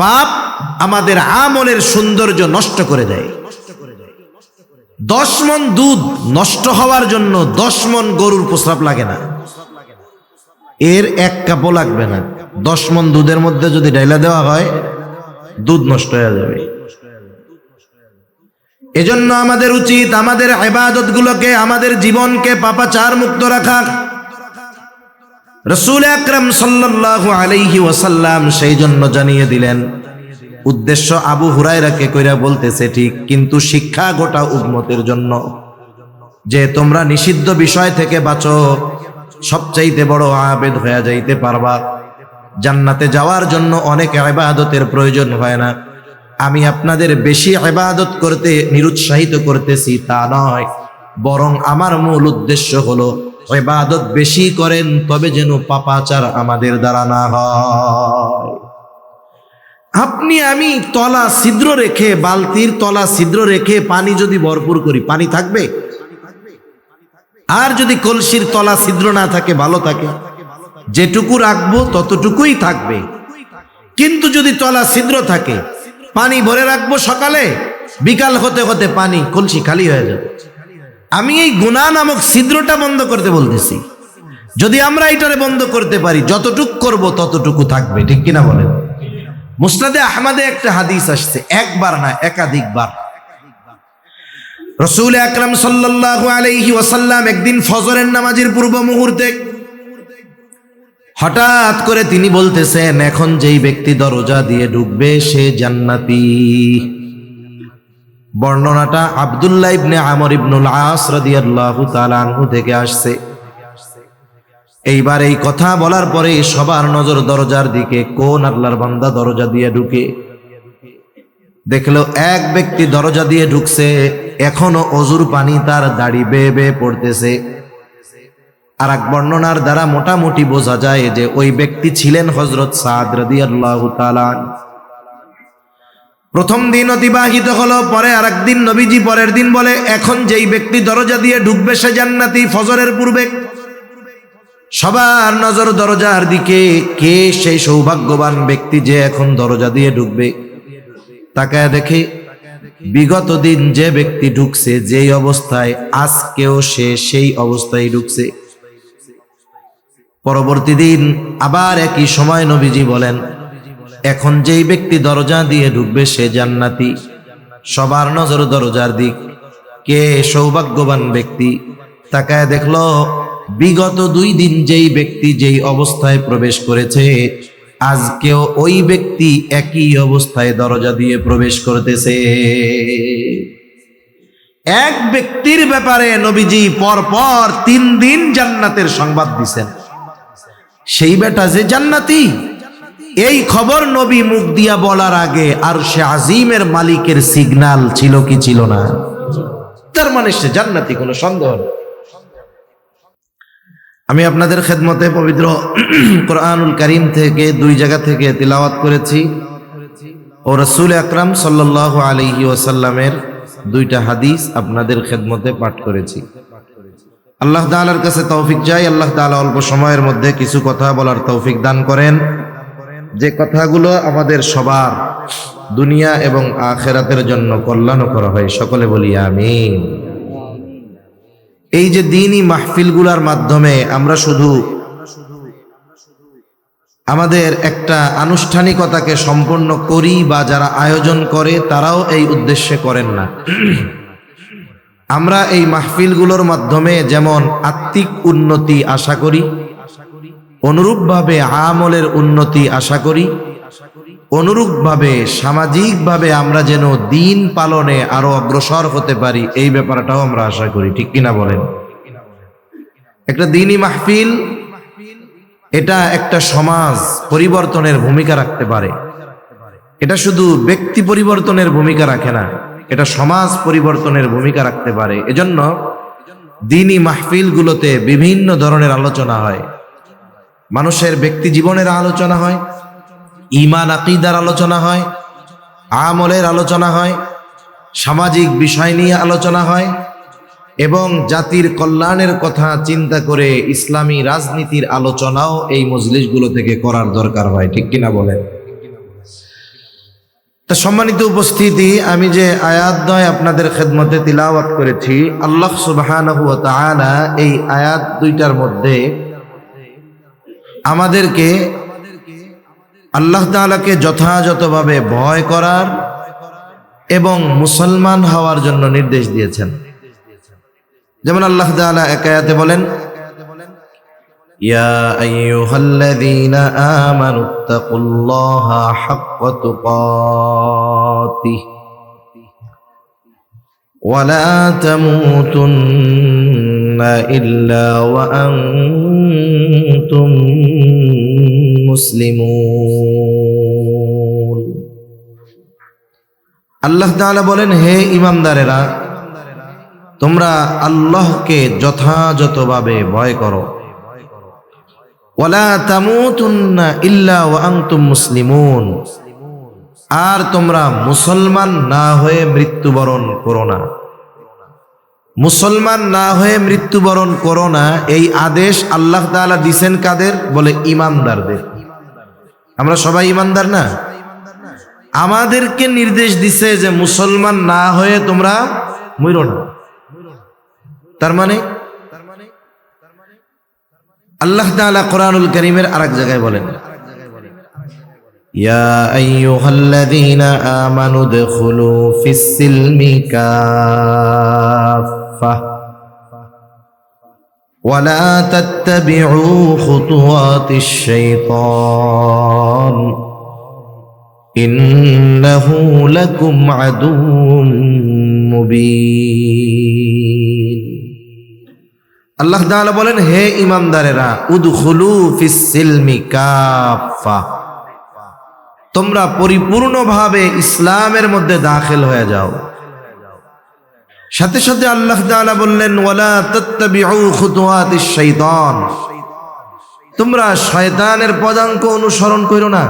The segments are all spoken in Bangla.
পাপ আমাদের আমলের সৌন্দর্য নষ্ট করে দেয়। 10 মণ দুধ নষ্ট হওয়ার জন্য 10 মণ গরুর প্রস্রাব লাগে না, এর 1 কাপও লাগবে না। 10 মণ দুধের মধ্যে যদি ঢাইলা দেওয়া হয় দুধ নষ্ট হয়ে যাবে। এজন্য আমাদের উচিত আমাদের ইবাদতগুলোকে, আমাদের জীবনকে পাপাচার মুক্ত রাখা। রাসূল আকরাম সাল্লাল্লাহু আলাইহি ওয়াসাল্লাম সেই জন্য জানিয়ে দিলেন, উদ্দেশ্য আবু হুরায়রাকে কইরা বলতেছে ঠিক, কিন্তু শিক্ষা গোটা উম্মতের জন্য, যে তোমরা নিষিদ্ধ বিষয় থেকে বাঁচো, সবচাইতে বড় আবেদ হয়ে যাইতে পারবা। জান্নাতে যাওয়ার জন্য অনেক ইবাদতের প্রয়োজন হয় না। আমি আপনাদের বেশি ইবাদত করতে নিরুৎসাহিত করতেছি তা নয়, বরং আমার মূল উদ্দেশ্য হলো ইবাদত বেশি করেন, তবে যেন পাপাচার আমাদের দ্বারা না হয়। আপনি আমি তলা ছিদ্র রেখে, বালতির তলা ছিদ্র রেখে পানি যদি ভরপুর করি, পানি থাকবে? আর যদি কলসির তলা ছিদ্র না থাকে, ভালো থাকে, যেটুকু রাখবো ততটুকুই থাকবে। কিন্তু যদি তলা ছিদ্র থাকে, পানি ভরে রাখবো সকালে, বিকাল হতে হতে পানি কলসি খালি হয়ে যাবে। আমি এই গুনাহ নামক ছিদ্রটা বন্ধ করতে বলতেছি। যদি আমরা এটারে বন্ধ করতে পারি, যতটুকু করব ততটুকু থাকবে, ঠিক কিনা বলেন? মুসনাদে আহমদে একটা হাদিস আসছে, একবার না একাধিকবার। রাসূল আকরাম সাল্লাল্লাহু আলাইহি ওয়াসাল্লাম একদিন ফজরের নামাজের পূর্ব মুহূর্তে হঠাৎ করে তিনি বলতেছেন, এখন যেই ব্যক্তি দরজা দিয়ে ঢুকবে সে জান্নাতি। বর্ণনাটা আব্দুল্লাহ ইবনে আমর ইবনুল আস রাদিয়াল্লাহু তাআলা আনহু থেকে আসছে। এইবার এই কথা বলার পরে সবার নজর দরজার দিকে, কোন আল্লাহর বান্দা দরজা দিয়ে ঢুকে। দেখলো এক ব্যক্তি দরজা দিয়ে ঢুকছে, এখনো অজুর পানি তার দাড়ি বেয়ে বেয়ে পড়তেছে। আর এক বর্ণনার দ্বারা মোটামুটি বোঝা যায় যে ওই ব্যক্তি ছিলেন হযরত সাদ রাদিয়াল্লাহু তাআলা। প্রথম দিন অতিবাহিত হলো, পরে আরেকদিন নবীজি পরের দিন বলে, এখন যেই ব্যক্তি দরজা দিয়ে ঢুকবে সে জান্নাতি। ফজরের পূর্বে সবার নজর দরজার দিকে, কে সেই সৌভাগ্যবান ব্যক্তি যে এখন দরজা দিয়ে ঢুকবে। তাকায় দেখে বিগত দিন যে ব্যক্তি ঢুকছে যেই অবস্থায়, আজকেও সে সেই অবস্থায় ঢুকছে। পরবর্তী দিন আবার একই সময় নবীজি বলেন, এখন যেই ব্যক্তি দরজা দিয়ে ঢুকবে সে জান্নাতি। সবার নজর দরজার দিক, কে সৌভাগ্যবান ব্যক্তি। তাকায় দেখলো বিগত 2 দিন যেই ব্যক্তি যেই অবস্থায় প্রবেশ করেছে, আজকেও ওই ব্যক্তি একই অবস্থায় দরজা দিয়ে প্রবেশ করতেছে। এক ব্যক্তির ব্যাপারে নবীজি পরপর 3 দিন জান্নাতের সংবাদ দিছেন। সেই বেটা যে জান্নাতি, এই খবর নবী মুখ দিয়া বলার আগে আরশে আজিমের মালিকের সিগন্যাল ছিল কি ছিল না? তার মানে সে জান্নাতি, কোনো সন্দেহ নেই। আমি আপনাদের খেদমতে পবিত্র কোরআনুল কারীম থেকে 2 জায়গা থেকে তিলাওয়াত করেছি ও রাসূল আকরাম সাল্লাল্লাহু আলাইহি ওয়াসাল্লামের 2টা হাদিস আপনাদের খেদমতে পাঠ করেছি। আল্লাহ তাআলার কাছে তৌফিক চাই, আল্লাহ তাআলা অল্প সময়ের মধ্যে কিছু কথা বলার তৌফিক দান করেন, যে কথাগুলো আমাদের সবার দুনিয়া এবং আখিরাতের জন্য কল্যাণকর হয়। সকলে বলি আমিন। এই যে দ্বীনি মাহফিলগুলোর মাধ্যমে আমরা শুধু আমাদের একটা আনুষ্ঠানিকতাকে সম্পন্ন করি, বা যারা আয়োজন করে তারাও এই উদ্দেশ্যে করেন না। আমরা এই মাহফিলগুলোর মাধ্যমে যেমন আত্মিক উন্নতি আশা করি, অনুরূপভাবে আমলের উন্নতি আশা করি, অনুরূপভাবে সামাজিকভাবে আমরা যেন দিন পালনে আরো অগ্রসর হতে পারি, এই ব্যাপারটাও আমরা আশা করি, ঠিক কিনা বলেন? একটা দ্বীনি মাহফিল, এটা একটা সমাজ পরিবর্তনের ভূমিকা রাখতে পারে। এটা শুধু ব্যক্তি পরিবর্তনের ভূমিকা রাখে না, এটা সমাজ পরিবর্তনের ভূমিকা রাখতে পারে। এজন্য দ্বীনি মাহফিলগুলোতে বিভিন্ন ধরনের আলোচনা হয়। মানুষের ব্যক্তি জীবনের আলোচনা হয়, ঈমান আকীদার আলোচনা হয়, আমলের আলোচনা হয়, সামাজিক বিষয় নিয়ে আলোচনা হয়, এবং জাতির কল্যাণের কথা চিন্তা করে ইসলামী রাজনীতির আলোচনাও এই মজলিসগুলো থেকে করার দরকার হয়, ঠিক কিনা বলেন? তো সম্মানিত উপস্থিতি, আমি যে আয়াতদ্বয় আপনাদের খেদমতে তিলাওয়াত করেছি, আল্লাহ সুবহানাহু ওয়া তাআলা এই আয়াত দুইটার মধ্যে আমাদেরকে আল্লাহ তাআলাকে যথাযথভাবে ভয় করার এবং মুসলমান হওয়ার জন্য নির্দেশ দিয়েছেন। যেমন আল্লাহ তাআলা এক আয়াতে বলেন, ইয়া আইয়ুহাল্লাযীনা আমানুত্তাকুল্লাহা হাক্কা তুকাতিহি ওয়া লা তামুতুন্না ইল্লা ওয়া আনতুম মুসলিমুন। আল্লাহ তাআলা বলেন, হে ঈমানদারেরা, তোমরা আল্লাহকে যথাযথভাবে ভয় করো। ওয়ালা তামুতুন্না ইল্লা ওয়া আনতুম মুসলিমুন, আর তোমরা মুসলমান না হয়ে মৃত্যুবরণ করো না। মুসলমান না হয়ে মৃত্যুবরণ করো না, এই আদেশ আল্লাহ তাআলা দিয়েছেন কাদের? বলে ঈমানদারদের। আমরা সবাই ঈমানদার না? আমাদেরকে নির্দেশ দিছে যে মুসলমান না হয়ে তোমরা মরো না। তার মানে আল্লাহ তাআলা কোরআনুল কারীমের আরেক জায়গায় বলেন, ইয়া আইয়ুহাল্লাযীনা আমানু দুখুলু ফিস-সিলমি কাফা ওয়া লা তাত্তাবিউ খুতুওয়াতিশ শাইতান ইন্নাহু লাকুম আদুউম মুবিন। আল্লাহ তাআলা বলেন, হে ঈমানদারেরা, উদখুলু ফিস-সিলমি কাফা, তোমরা পরিপূর্ণভাবে ইসলামের মধ্যে দাখিল হয়ে যাও। সাথে সাথে আল্লাহ তাআলা বললেন, ওয়ালা তাত্তাবিউ খুতুওয়াতিশ শাইতান, তোমরা শয়তানের পদাঙ্ক অনুসরণ করো না,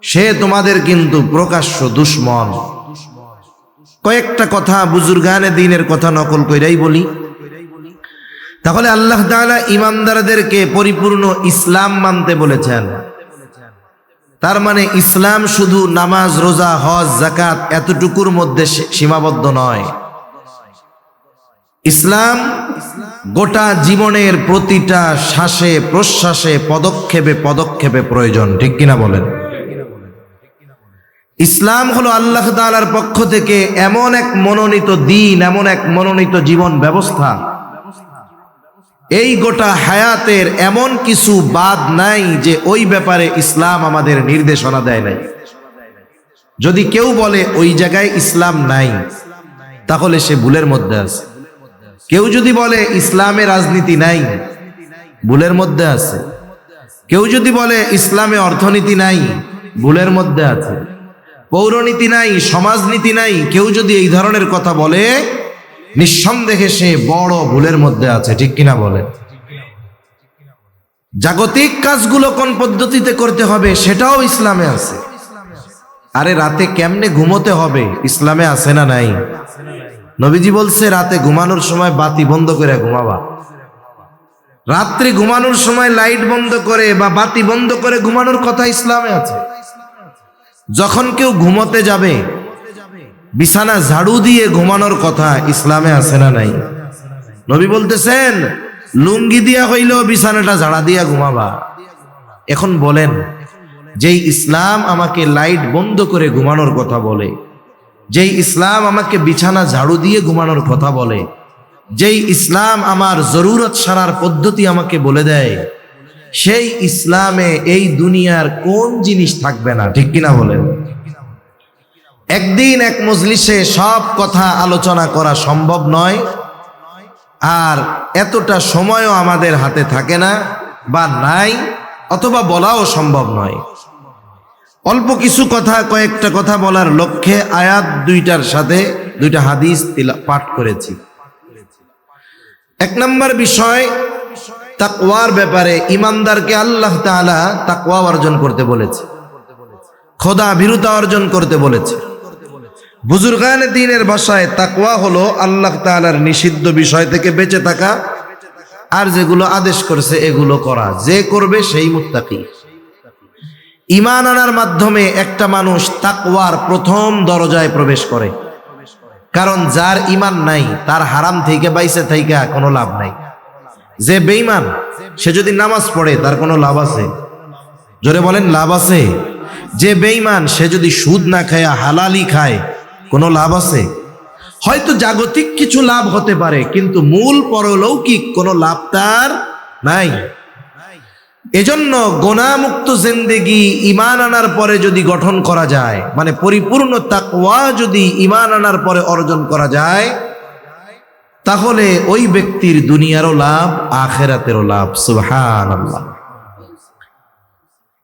সে তোমাদের কিন্তু প্রকাশ্য দুশমন। কয়েকটা কথা বুজুর্গানে দ্বীনের কথা নকল কইরাই বলি। তাহলে আল্লাহ তাআলা ঈমানদারদেরকে পরিপূর্ণ ইসলাম মানতে বলেছেন। তার মানে ইসলাম শুধু নামাজ, রোজা, হজ, যাকাত এতটুকুর মধ্যে সীমাবদ্ধ নয়। ইসলাম গোটা জীবনের প্রতিটা শ্বাসে প্রশ্বাসে, পদক্ষেপে পদক্ষেপে প্রয়োজন। ঠিক কিনা বলেন? ইসলাম হলো আল্লাহ তাআলার পক্ষ থেকে এমন এক মনোনীত দ্বীন, এমন এক মনোনীত জীবন ব্যবস্থা, এই গোটা হায়াতের এমন কিছু বাদ নাই যে ওই ব্যাপারে ইসলাম আমাদের নির্দেশনা দেয় নাই। যদি কেউ বলে ওই জায়গায় ইসলাম নাই, তাহলে সে ভুলের মধ্যে আছে। কেউ যদি বলে ইসলামে রাজনীতি নাই, ভুলের মধ্যে আছে। কেউ যদি বলে ইসলামে অর্থনীতি নাই, ভুলের মধ্যে আছে। পৌরনীতি নাই, সমাজনীতি নাই, কেউ যদি এই ধরনের কথা বলে, নিঃসন্দেহে সে বড় ভুলের মধ্যে আছে। ঠিক কিনা বলে? জাগতিক কাজগুলো কোন পদ্ধতিতে করতে হবে সেটাও ইসলামে আছে। আরে রাতে কেমনে ঘুমোতে হবে ইসলামে আছে না নাই? নবীজি বলছে, রাতে ঘুমানোর সময় বাতি বন্ধ করে ঘুমাবা। রাত্রে ঘুমানোর সময় লাইট বন্ধ করে বা বাতি বন্ধ করে ঘুমানোর কথা ইসলামে আছে। যখন কেউ ঘুমোতে যাবে, বিছানা ঝাড়ু দিয়ে ঘুমানোর কথা ইসলামে আছে না নাই? নবী বলতেছেন, লুঙ্গি দিয়া হইলেও বিছানাটা ঝাড়া দিয়া ঘুমাবা। এখন বলেন, যেই ইসলাম আমাকে লাইট বন্ধ করে ঘুমানোর কথা বলে, যেই ইসলাম আমাকে বিছানা ঝাড়ু দিয়ে ঘুমানোর কথা বলে, যেই ইসলাম আমার জরুরত সারার পদ্ধতি আমাকে বলে দেয়, সেই ইসলামে এই দুনিয়ার কোন জিনিস থাকবে না? ঠিক কিনা বলেন? একদিন এক মজলিসে সব কথা আলোচনা করা সম্ভব নয়, আর এতটা সময়ও আমাদের হাতে থাকে না বা নাই, অথবা বলাও সম্ভব নয়। অল্প কিছু কথা, কয়েকটা কথা বলার লক্ষ্যে আয়াত দুইটার সাথে দুইটা হাদিস পাঠ করেছি। এক নম্বর বিষয়, তাকওয়ার ব্যাপারে ঈমানদারকে আল্লাহ তাআলা তাকওয়া অর্জন করতে বলেছে, খোদা ভীরুতা অর্জন করতে বলেছে। বুজুর্গানে দ্বীনের ভাষায় তাকওয়া হলো আল্লাহ তাআলার নিষিদ্ধ বিষয় থেকে বেঁচে থাকা, আর যেগুলো আদেশ করেছে এগুলো করা। যে করবে সেই মুত্তাকি। ঈমান আনার মাধ্যমে একটা মানুষ তাকওয়ার প্রথম দরজায় প্রবেশ করে। কারণ যার ঈমান নাই তার হারাম থেকে বাইসে থাইকা কোনো লাভ নাই। যে বেঈমান সে যদি নামাজ পড়ে তার কোনো লাভ আছে? জোরে বলেন, লাভ আছে? যে বেঈমান সে যদি সুদ না খায় হালালি খায় কোনো লাভ আছে? হয়তো জাগতিক কিছু লাভ হতে পারে, কিন্তু মূল পরলৌকিক কোনো লাভ তার নাই। এজন্য গুনাহমুক্ত জিন্দেগি ঈমান আনার পরে যদি গঠন করা যায়, মানে পরিপূর্ণ তাকওয়া যদি ঈমান আনার পরে অর্জন করা যায়, তাহলে ওই ব্যক্তির দুনিয়ারও লাভ আখিরাতেরও লাভ। সুবহানাল্লাহ।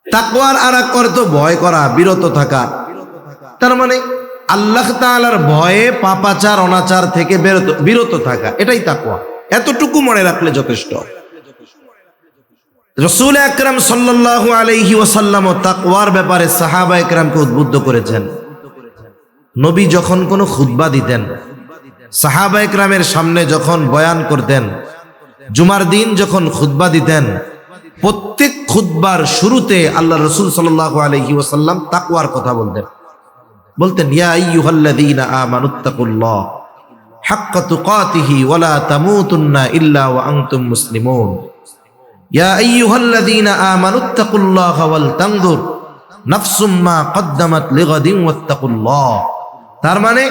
তাকওয়ার আরেক অর্থ ভয় করা, বিরত থাকা। তার মানে আল্লাহ তাআলার ভয়ে পাপাচার অনাচার থেকে বিরত থাকা, এটাই তাকওয়া। এতটুকু মনে রাখলে যথেষ্ট। রাসূল আকরাম সাল্লাল্লাহু আলাইহি ওয়াসাল্লাম তাকওয়ার ব্যাপারে সাহাবা একরামকে উদ্বুদ্ধ করেছেন। নবী যখন কোনো খুতবা দিতেন, সাহাবা একরামের সামনে যখন বয়ান করতেন, জুমার দিন যখন খুতবা দিতেন, প্রত্যেক খুতবার শুরুতে আল্লাহ রাসূল সাল্লাল্লাহু আলাইহি ওয়াসাল্লাম তাকওয়ার কথা বলতেন ইয়া আইয়ুহাল্লাযীনা আমানুত্তাকুল্লাহ হাক্কা তুকাতিহি ওয়া লা তামুতুন্না ইল্লা ওয়া আনতুম মুসলিমুন। ইয়া আইয়ুহাল্লাযীনা আমানুত্তাকুল্লাহ ওয়াল তানজুর নাফসুম মা কদ্দামাত লিগাদিন ওয়াত্তাকুল্লাহ। তার মানে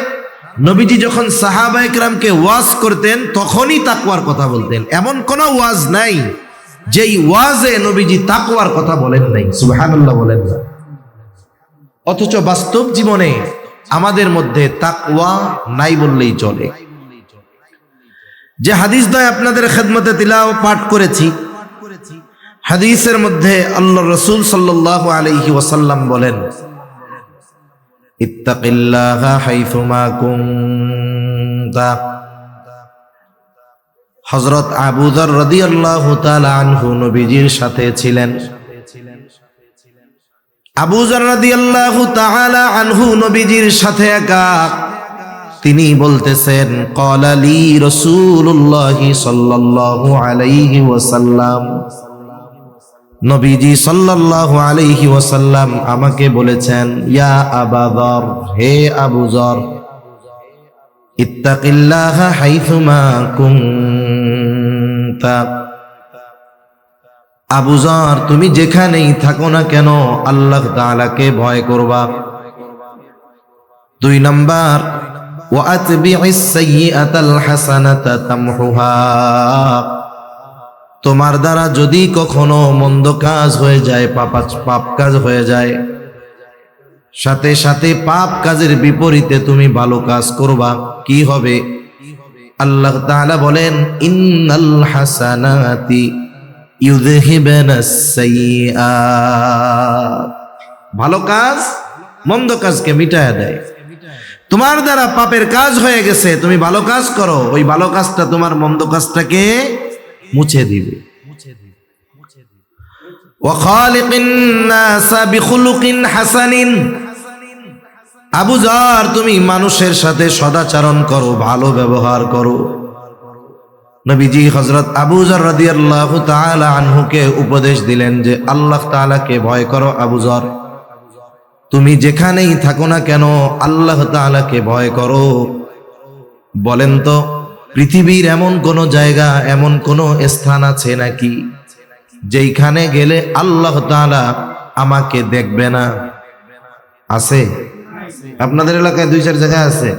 নবীজি যখন সাহাবা একরামকে ওয়াজ করতেন তখনই তাকওয়ার কথা বলতেন। এমন কোন ওয়াজ নাই যেই ওয়াজে নবীজি তাকওয়ার কথা বলেন নাই। সুবহানাল্লাহ বলেন না। অথচ বাস্তব জীবনে আমাদের মধ্যে তাকওয়া নাই বললেই চলে। যে হাদিস দ্বয় আপনাদের খেদমতে তিলাওয়াত পাঠ করেছি, হাদিসের মধ্যে আল্লাহ রাসূল সাল্লাল্লাহু আলাইহি ওয়াসাল্লাম বলেন, ইত্তাকিল্লাহা হাইথুমা কুনতা। হযরত আবু যর রাদিয়াল্লাহু তাআলা আনহু নবীজির সাথে ছিলেন। আবু যর রাদিয়াল্লাহু তাআলা আনহু নবীজির সাথে একা। তিনি বলতেছেন, ক্বালা লি রাসূলুল্লাহ সাল্লাল্লাহু আলাইহি ওয়াসাল্লাম, নবীজি সাল্লাল্লাহু আলাইহি ওয়াসাল্লাম আমাকে বলেছেন, ইয়া আবা যর, হে আবু যর, ইত্তাকিল্লাহা হাইথুমা কুনতা। আবু যর, তুমি যেখানেই থাকো না কেন আল্লাহ তাআলাকে ভয় করবা। 2 নাম্বার, ওয়া আতবি'is সাইয়্যাতাল হাসানাতা তামহুহা। তোমার দ্বারা যদি কখনো মন্দ কাজ হয়ে যায়, পাপ কাজ হয়ে যায়, সাথে সাথে পাপ কাজের বিপরীতে তুমি ভালো কাজ করবা। কি হবে? আল্লাহ তাআলা বলেন, ইন্নাল হাসানাতি ইউযহিবানাস সাইয়্যাত। ভালো কাজ মন্দ কাজকে মিটায়া দেয়। তোমার দ্বারা পাপের কাজ হয়ে গেছে, তুমি ভালো কাজ করো, ওই ভালো কাজটা তোমার মন্দ কাজটাকে মুছে দিবে। ওয়া খালিকিন নাসা বিখুলুকিন হাসানিন। আবু যর, তুমি মানুষের সাথে সদাচরণ করো, ভালো ব্যবহার করো। নবীজি হযরত আবু যর রাদিয়াল্লাহু তাআলা আনহুকে উপদেশ দিলেন যে আল্লাহ তাআলাকে ভয় করো। আবু যর, তুমি যেখানেই থাকো না কেন আল্লাহ তাআলাকে ভয় করো। বলেন তো, পৃথিবীর এমন কোন জায়গা, এমন কোন স্থান আছে নাকি যেখানে গেলে আল্লাহ তাআলা আমাকে দেখবে না? আছে? আপনাদের এলাকায় 2-4 জায়গা আছে।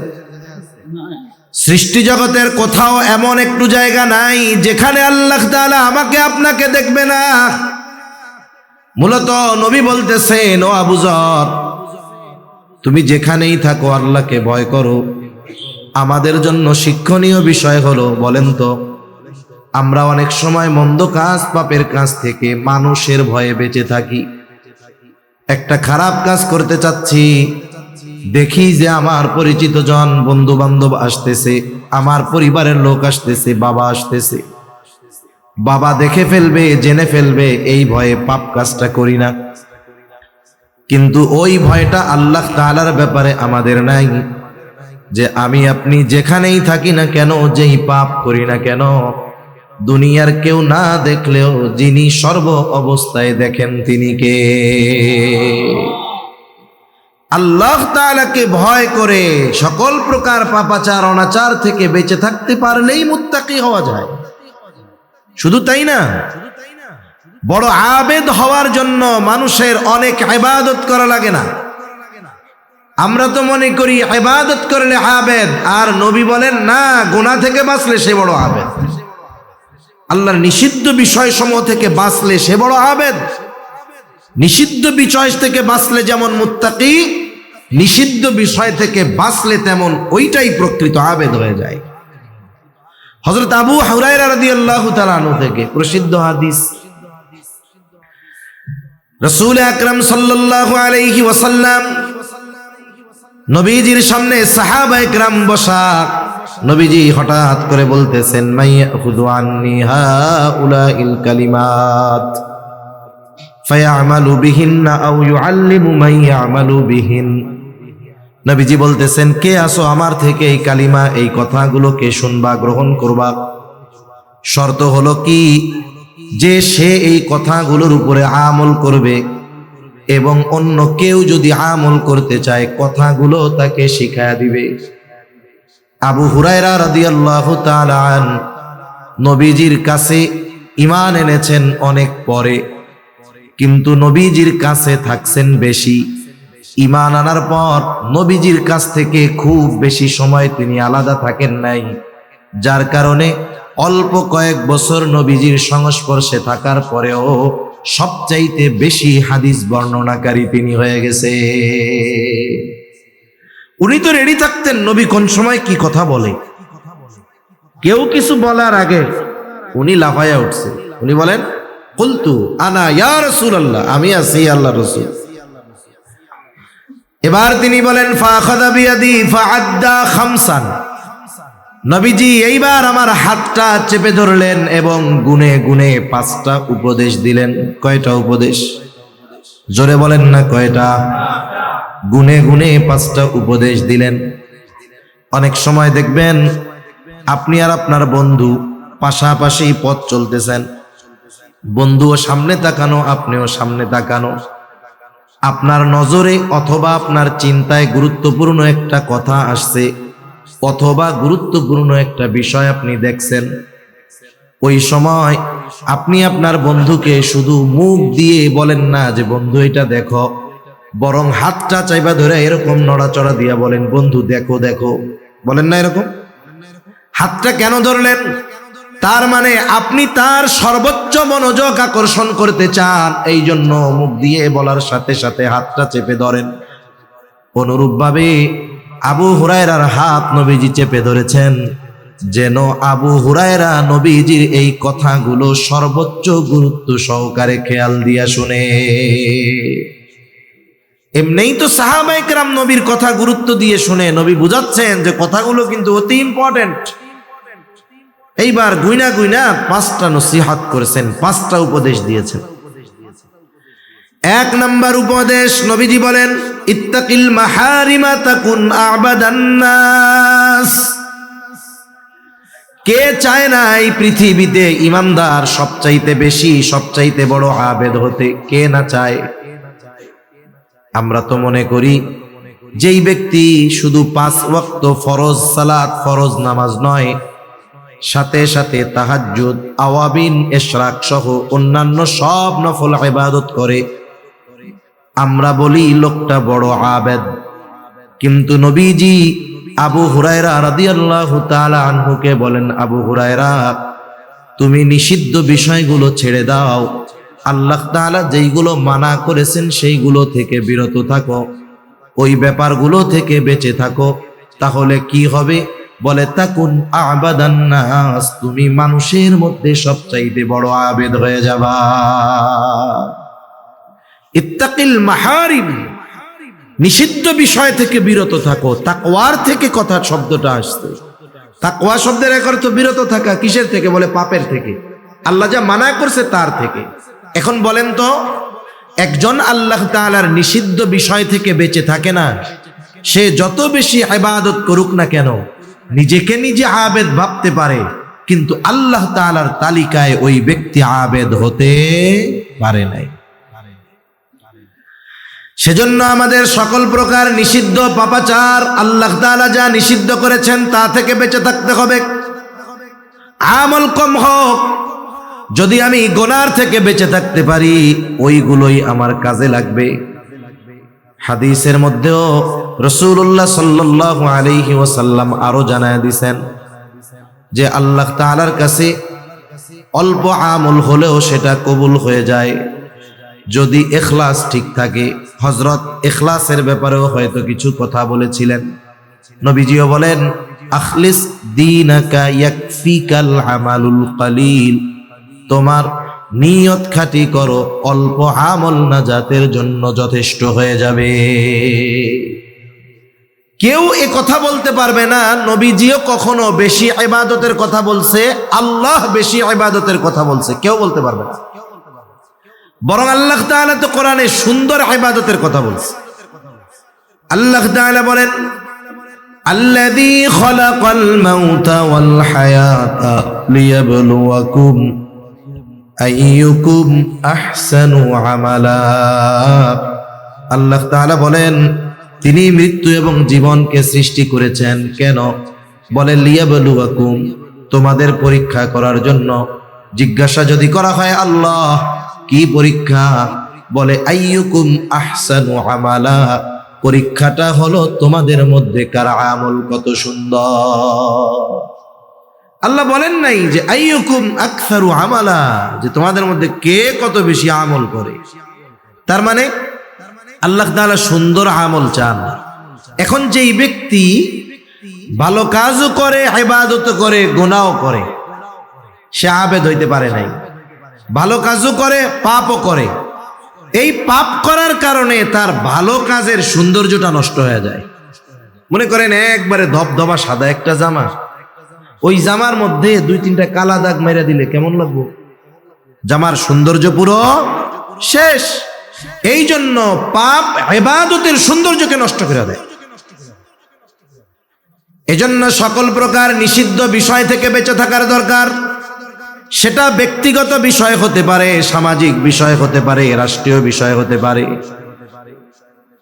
সৃষ্টি জগতের কোথাও এমন একটু জায়গা নাই যেখানে আল্লাহ তাআলা আমাকে আপনাকে দেখবে না। মূলত নবী বলতেছেন, ও আবু যর, তুমি যেখানেই থাকো আল্লাহকে ভয় করো। আমাদের জন্য শিক্ষণীয় বিষয় হলো, বলেন তো, আমরা অনেক সময় মন্দ কাজ, পাপের কাজ থেকে মানুষের ভয়ে বেঁচে থাকি। একটা খারাপ কাজ করতে চাচ্ছি, দেখি যে আমার পরিচিত জন, বন্ধু বান্ধব আসতেছে, আমার পরিবারের লোক আসতেছে, বাবা আসতেছে, বাবা দেখে ফেলবে, জেনে ফেলবে, এই ভয়ে পাপ কাজটা করি না। কিন্তু ওই ভয়টা আল্লাহ তাআলার ব্যাপারে আমাদের নাই, যে আমি আপনি যেখানেই থাকি না কেন, যেই পাপ করি না কেন, দুনিয়ার কেউ না দেখলেও যিনি সর্ব অবস্থায় দেখেন তিনি কে? আল্লাহ তাআলাকে ভয় করে সকল প্রকার পাপাচার অনাচার থেকে বেঁচে থাকতে পারলেই মুত্তাকি হওয়া যায়। শুধু তাই না, বড় আবেদ হওয়ার জন্য মানুষের অনেক ইবাদত করা লাগে না। আমরা তো মনে করি ইবাদত করলে আবেদ, আর নবী বলেন না, গুনাহ থেকে বাঁচলে সে বড় আবেদ। আল্লাহর নিষিদ্ধ বিষয়সমূহ থেকে বাঁচলে সে বড় আবেদ। নিষিদ্ধ বিষয় থেকে বাঁচলে যেমন মুত্তাকি, নিষিদ্ধ বিষয় থেকে বাঁচলে তেমন ওইটাই প্রকৃত আবেদ হয়ে যায়। হযরত আবু হুরায়রা রাদিয়াল্লাহু তাআলা আনহু থেকে প্রসিদ্ধ হাদিস, রাসূল আকরাম সাল্লাল্লাহু আলাইহি ওয়াসাল্লাম নবীজির সামনে সাহাবায়ে কেরাম বসা, নবীজি হঠাৎ করে বলতেছেন, মাইয়াখুযু আন্নি হাউলাইল কালিমাত ফায়ামালু বিহিন্না আও ইউআল্লিমু মান ইয়ামালু বিহিন। নবীজি বলতেছেন, কে আসো আমার থেকে এই কালিমা, এই কথাগুলোকে শুনবা, গ্রহণ করবা। শর্ত হলো কি, যে সে এই কথাগুলোর উপরে আমল করবে এবং অন্য কেউ যদি আমল করতে চায় কথাগুলো তাকে শিখায়া দিবে। আবু হুরায়রা রাদিয়াল্লাহু তাআলা আনহু নবীজির কাছে ঈমান এনেছেন অনেক পরে, কিন্তু নবীজির কাছে থাকছেন বেশি। ঈমান আনার পর নবীজির কাছ থেকে খুব বেশি সময় তিনি আলাদা থাকেন নাই, যার কারণে অল্প কয়েক বছর নবীজির সংস্পর্শে থাকার পরেও সবচাইতে বেশি হাদিস বর্ণনাকারী তিনি হয়ে গেছে। উনি তো রেডি থাকতেন নবী কোন সময় কি কথা বলে। কেউ কিছু বলার আগে উনি লাফায়া উঠছে, উনি বলেন, কুলতু আনা ইয়া রাসূলুল্লাহ, আমি আছি আল্লাহর রাসূল। এবার তিনি বলেন, ফাখাযা বিয়াদি ফাআদ্দা খামসান। নবীজি এইবার আমার হাতটা চেপে ধরলেন এবং গুনে গুনে 5টা উপদেশ দিলেন। কয়টা উপদেশ? জোরে বলেন না কয়টা? গুনে গুনে 5টা উপদেশ দিলেন। অনেক সময় দেখবেন আপনি আর আপনার বন্ধু পাশাপাশি পথ চলতেছেন, বন্ধুও সামনে তাকানো, আপনিও সামনে তাকানো, আপনার নজরে অথবা আপনার চিন্তায় গুরুত্বপূর্ণ একটা কথা আসছে অথবা গুরুত্বপূর্ণ একটা বিষয় আপনি দেখছেন। ওই সময় আপনি আপনার বন্ধুকে শুধু মুখ দিয়ে বলেন না যে বন্ধু এটা দেখো, বরং হাতটা চাইবা ধরে এরকম নড়াচড়া দিয়া বলেন, বন্ধু দেখো দেখো। বলেন না এরকম? হাতটা কেন ধরলেন? তার মানে আপনি তার সর্বোচ্চ মনোযোগ আকর্ষণ করতে চান, এই জন্য মুখ দিয়ে বলার সাথে সাথে হাতটা চেপে ধরেন। অনুরূপভাবে আবু হুরায়রার হাত নবীজি চেপে ধরেছেন, যেন আবু হুরায়রা নবীজির এই কথাগুলো সর্বোচ্চ গুরুত্ব সহকারে খেয়াল দিয়া শুনে। এমনিই তো সাহাবায়ে কেরাম নবীর কথা গুরুত্ব দিয়ে শুনে, নবী বুঝাচ্ছেন যে কথাগুলো কিন্তু অতি ইম্পর্টেন্ট। এইবার গুইনা গুইনা 5টা নসিহত করেছেন, 5টা উপদেশ দিয়েছেন। 1 নাম্বার উপদেশ, নবীজি বলেন, ইত্তাকিল মাহারিমা তাকুন আবাদান নাস। কে চায় না এই পৃথিবীতে ইমানদার সবচাইতে বেশি, সবচাইতে বড় আবেদ হতে? কে না চায়? আমরা তো মনে করি যেই ব্যক্তি শুধু 5 ওয়াক্ত ফরজ সালাত, ফরজ নামাজ নয়, সাথে সাথে তাহাজ্জুদ, আওয়াবিন, ইশরাক সহ অন্যান্য সব নফল ইবাদত করে, আমরা বলি লোকটা বড় আবেদ। কিন্তু নবীজি আবু হুরায়রা রাদিয়াল্লাহু তাআলা আনহুকে বলেন, আবু হুরায়রা তুমি নিষিদ্ধ বিষয়গুলো ছেড়ে দাও, আল্লাহ তাআলা যেইগুলো মানা করেছেন সেইগুলো থেকে বিরত থাকো, ওই ব্যাপারগুলো থেকে বেঁচে থাকো, তাহলে কি হবে? বলে তাকুন আবাদান নাস, তুমি মানুষের মধ্যে সবচাইতে বড় আবেদ হয়ে যাবা। ইত্তাকিল মাহারিম, নিষিদ্ধ বিষয় থেকে বিরত থাকো। তাকওয়ার থেকে কথা শব্দটা আসছে। তাকওয়া শব্দের এক অর্থ বিরত থাকা। কিসের থেকে? বলে পাপের থেকে, আল্লাহ যা মানা করছে তার থেকে। এখন বলেন তো, একজন আল্লাহ তাআলার নিষিদ্ধ বিষয় থেকে বেঁচে থাকে না, সে যত বেশি ইবাদত করুক না কেন, নিজেকে নিজে আবেদ ভাবতে পারে, কিন্তু আল্লাহ তাআলার তালিকায় ওই ব্যক্তি আবেদ হতে পারে নাই। সেজন্য আমাদের সকল প্রকার নিষিদ্ধ পাপাচার, আল্লাহ তাআলা যা নিষিদ্ধ করেছেন তা থেকে বেঁচে থাকতে হবে। আমল কম হোক, যদি আমি গুনার থেকে বেঁচে থাকতে পারি ওইগুলোই আমার কাজে লাগবে। হাদিসের মধ্যেও রাসূলুল্লাহ সাল্লাল্লাহু আলাইহি ওয়াসাল্লাম আরো জানায় দিয়েছেন যে আল্লাহ তাআলার কাছে অল্প আমল হলেও সেটা কবুল হয়ে যায় যদি ইখলাস ঠিক থাকে। হযরত ইখলাসের ব্যাপারেও হয়তো কিছু কথা বলেছিলেন। নবীজিও বলেন, আখলিস দীনাকা ইয়াকফিকাল আমালুল কলিল, তোমার নিয়ত খাঁটি করো, অল্প আমল নাজাতের জন্য যথেষ্ট হয়ে যাবে। কেউ এ কথা বলতে পারবে না নবীজিও কখনো বেশি ইবাদতের কথা বলছে, আল্লাহ বেশি ইবাদতের কথা বলছে, কেউ বলতে পারবে না। বরং আল্লাহ তাআলা তো কোরআনে সুন্দর ইবাদতের কথা বলছে। আল্লাহ তাআলা বলেন, আল্লাযী খালাকাল মাউতা ওয়াল হায়াতা লিয়াবলুয়াকুম আইয়ুকুম আহসানু আমালা। আল্লাহ তাআলা বলেন, তিনি মৃত্যু এবং জীবনকে সৃষ্টি করেছেন কেন? বলে লিয়াবলুয়াকুম, তোমাদের পরীক্ষা করার জন্য। জিজ্ঞাসা যদি করা হয় আল্লাহ কি পরীক্ষা? বলে আইয়ুকুম আহসানু আমালা, পরীক্ষাটা হলো তোমাদের মধ্যে কার আমল কত সুন্দর। আল্লাহ বলেন নাই যে আইয়ুকুম আকসারু আমালা, যে তোমাদের মধ্যে কে কত বেশি আমল করে। তার মানে আল্লাহ তাআলা সুন্দর আমল চান। এখন যেই ব্যক্তি ভালো কাজও করে, ইবাদত করে, গুনাহও করে, সে আবেদ হইতে পারে নাই। ভালো কাজও করে, পাপও করে। এই পাপ করার কারণে তার ভালো কাজের সৌন্দর্যটা নষ্ট হয়ে যায়। মনে করেন একবারে ধবধবা সাদা একটা জামা, ওই জামার মধ্যে 2-3টা কালা দাগ মেরে দিলে কেমন লাগবে? জামার সৌন্দর্য পুরো শেষ। এই জন্য পাপ ইবাদতের সৌন্দর্যকে নষ্ট করে দেয়। এজন্য সকল প্রকার নিষিদ্ধ বিষয় থেকে বেঁচে থাকার দরকার। সেটা ব্যক্তিগত বিষয় হতে পারে, সামাজিক বিষয় হতে পারে, রাষ্ট্রীয় বিষয় হতে পারে।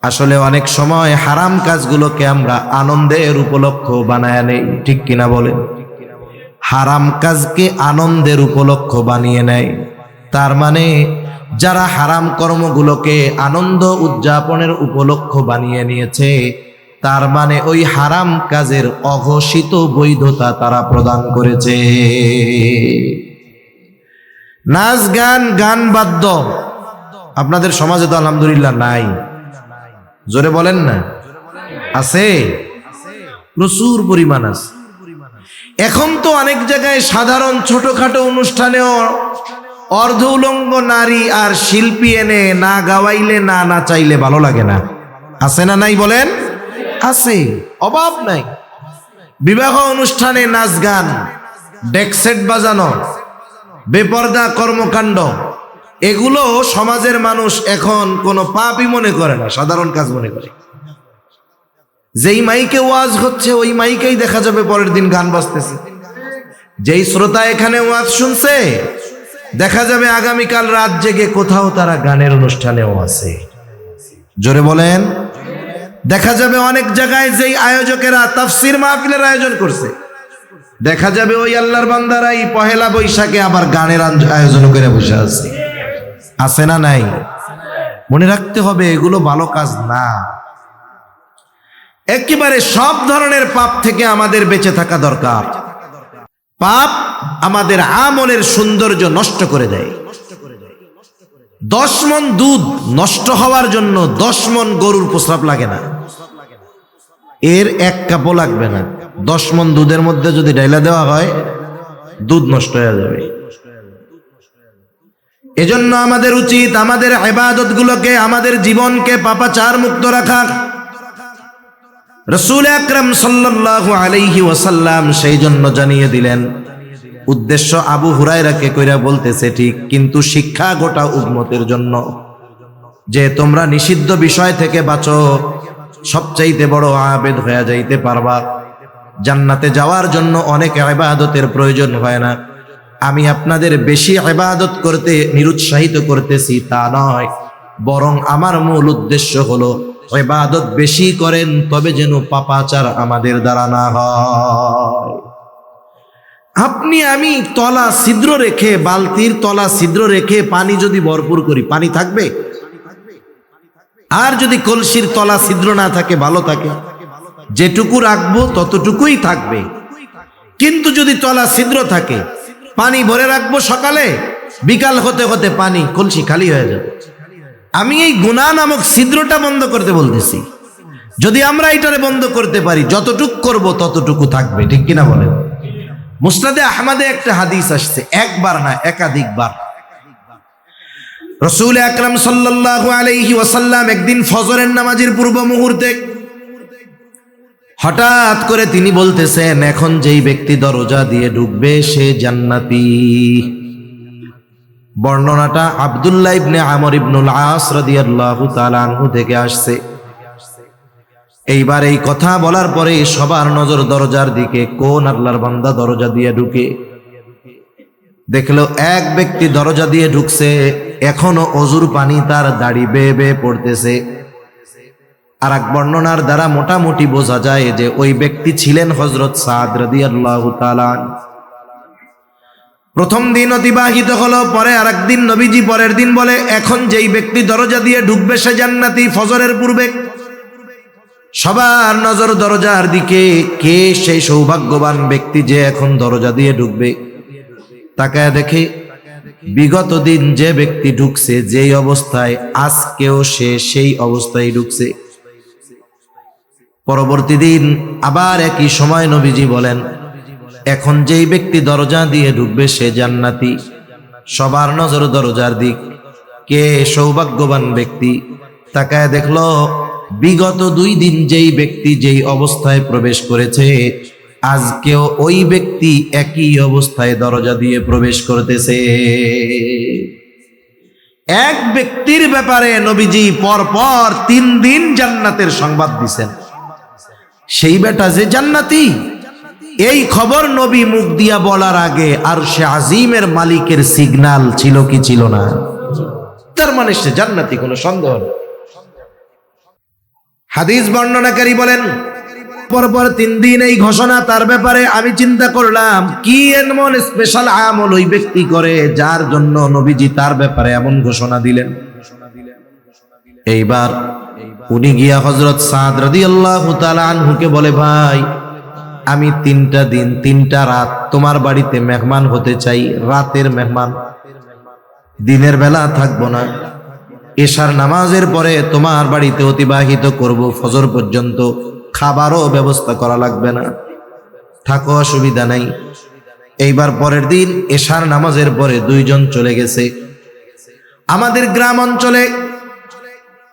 আসলে অনেক সময় হারাম কাজগুলোকে আমরা আনন্দের উপলক্ষ বানায় নেই, ঠিক কিনা বলেন? হারাম কাজকে আনন্দের উপলক্ষ বানিয়ে নেয়। তার মানে যারা হারাম কর্মগুলোকে আনন্দ উদযাপনের উপলক্ষ বানিয়ে নিয়েছে, তার মানে ওই হারাম কাজের অঘোষিত বৈধতা তারা প্রদান করেছে। নাচ গান, গান বাদ্য আপনাদের সমাজে তো আলহামদুলিল্লাহ নাই। জোরে বলেন না, আছে? প্রচুর পরিমাণ আছে। এখন তো অনেক জায়গায় সাধারণ ছোটখাটো অনুষ্ঠানেও অর্ধ উলঙ্গ নারী আর শিল্পী এনে না গাওয়াইলে না নাচাইলে ভালো লাগে না। আছে না নাই বলেন? আছে, অভাব নাই। বিবাহ অনুষ্ঠানে নাচ গান, ডেক সেট বাজানো, বেপরদা কর্মকাণ্ড, এগুলো সমাজের মানুষ এখন কোনো পাপই মনে করে না, সাধারণ কাজ মনে করে। যেই মাইকে ওয়াজ হচ্ছে ওই মাইকেই দেখা যাবে পরের দিন গান বাজতেছে। যেই শ্রোতা এখানে ওয়াজ শুনছে দেখা যাবে আগামীকাল রাত জেগে কোথাও তারা গানের অনুষ্ঠানেও আছে। জোরে বলেন। দেখা যাবে অনেক জায়গায় যেই আয়োজকেরা তাফসীর মাহফিলের আয়োজন করছে, দেখা যাবে ওই আল্লাহর বান্দারাই পহেলা বৈশাখে আবার গানের আয়োজন করে বসে আছে। আছে না নাই? মনে রাখতে হবে এগুলো ভালো কাজ না। একেবারে সব ধরনের পাপ থেকে আমাদের বেঁচে থাকা দরকার। পাপ আমাদের আমলের সৌন্দর্য নষ্ট করে দেয়। 10 মণ দুধ নষ্ট হওয়ার জন্য 10 মণ গরুর প্রস্রাব লাগে না, এর 1 কাপও লাগবে না। 10 মণ দুধের মধ্যে যদি ঢাইলা দেওয়া হয় দুধ নষ্ট হয়ে যাবে। এজন্য আমাদের উচিত আমাদের ইবাদতগুলোকে, আমাদের জীবনকে পাপাচার মুক্ত রাখা। রাসূল আকরাম সাল্লাল্লাহু আলাইহি ওয়াসাল্লাম সেই জন্য জানিয়ে দিলেন। উদ্দেশ্য আবু হুরায়রাকে কইরা বলতেছে ঠিক, কিন্তু শিক্ষা গোটা উম্মতের জন্য, যে তোমরা নিষিদ্ধ বিষয় থেকে বাঁচো, সবচাইতে বড় আবেদ হয়ে যাইতে পারবা। জান্নাতে যাওয়ার জন্য অনেক ইবাদতের প্রয়োজন হয় না। আমি আপনাদের বেশি ইবাদত করতে নিরুৎসাহিত করতেছি তা নয়, বরং আমার মূল উদ্দেশ্য হলো ইবাদত বেশি করেন, তবে যেন পাপাচার আমাদের দ্বারা না হয়। আপনি আমি তলা ছিদ্র রেখে, বালতির তলা ছিদ্র রেখে পানি যদি ভরপুর করি, পানি থাকবে? আর যদি কলসির তলা ছিদ্র না থাকে, ভালো থাকে, যেটুকু রাখবো ততটুকুই থাকবে। কিন্তু যদি তলা ছিদ্র থাকে, পানি ভরে রাখবো সকালে, বিকাল হতে হতে পানি কলসি খালি হয়ে যাবে। আমি এই গুনাহ নামক ছিদ্রটা বন্ধ করতে বলতেছি। যদি আমরা এটারে বন্ধ করতে পারি, যতটুকু করব ততটুকু থাকবে, ঠিক কিনা বলেন? মুসনাদে আহমদে একটা হাদিস আসছে, একবার না একাধিকবার। রাসূল আকরাম সাল্লাল্লাহু আলাইহি ওয়াসাল্লাম একদিন ফজরের নামাজের পূর্ব মুহূর্তে হঠাৎ করে তিনি বলতেছেন, এখন যেই ব্যক্তি দরজা দিয়ে ঢুকবে সে জান্নাতি। বর্ণনাটা আব্দুল্লাহ ইবনে আমর ইবনুল আস রাদিয়াল্লাহু তাআলা আনহু থেকে আসছে। এইবার এই কথা বলার পরে সবার নজর দরজার দিকে। কোন আল্লাহর বান্দা দরজা দিয়ে ঢুকে? দেখলো এক ব্যক্তি দরজা দিয়ে ঢুকছে, এখনো অজুর পানি তার দাড়ি বেয়ে বেয়ে পড়তেছে। আর এক বর্ণনার দ্বারা মোটামুটি বোঝা যায় যে ওই ব্যক্তি ছিলেন হযরত সাদ রাদিয়াল্লাহু তাআলা। প্রথম দিন অতিবাহিত হলো, পরে আরেকদিন নবীজি পরের দিন বলে, এখন যেই ব্যক্তি দরজা দিয়ে ঢুকবে সে জান্নাতি। ফজরের পূর্বে সবার নজর দরজার দিকে। কে সেই সৌভাগ্যবান ব্যক্তি যে এখন দরজা দিয়ে ঢুকবে? তাকায় দেখে বিগত দিন যে ব্যক্তি ঢুকছে যেই অবস্থায়, আজকেও সে সেই অবস্থায় ঢুকছে। পরবর্তী দিন আবার একই সময় নবীজি বলেন, এখন যেই ব্যক্তি দরজা দিয়ে ঢুকবে সে জান্নাতি। সবার নজর দরজার দিক। কে সৌভাগ্যবান ব্যক্তি? তাকায় দেখলো বিগত 2 দিন যেই ব্যক্তি যেই অবস্থায় প্রবেশ করেছে, আজকেও ওই ব্যক্তি একই অবস্থায় দরজা দিয়ে প্রবেশ করতেছে। এক ব্যক্তির ব্যাপারে নবীজি পরপর 3 দিন জান্নাতের সংবাদ দিছেন। সেই বেটা যে জান্নাতি, এই খবর নবী মুখ দিয়া বলার আগে আরশে আজিমের মালিকের সিগন্যাল ছিল কি ছিল না? তার মানে সে জান্নাতি, কোনো সন্দেহ নেই। হাদিস বর্ণনাকারী বলেন, পরপর 3 দিন এই ঘোষণা তার ব্যাপারে। আমি চিন্তা করলাম কি এমন স্পেশাল আমল ওই ব্যক্তি করে যার জন্য নবীজি তার ব্যাপারে এমন ঘোষণা দিলেন। এইবার উনি গিয়া হযরত সাদ রাদিয়াল্লাহু তাআলা আনহুকে বলে, ভাই আমি 3টা দিন 3টা রাত তোমার বাড়িতে মেহমান হতে চাই, রাতের মেহমান, দিনের বেলা থাকবো না। এশার নামাজের পরে তোমার বাড়িতে অতিবাহিত করব ফজর পর্যন্ত, খাবারও ব্যবস্থা করা লাগবে না, থাকো, অসুবিধা নাই। এইবার পরের দিন এশার নামাজের পরে 2 জন চলে গেছে। আমাদের গ্রাম অঞ্চলে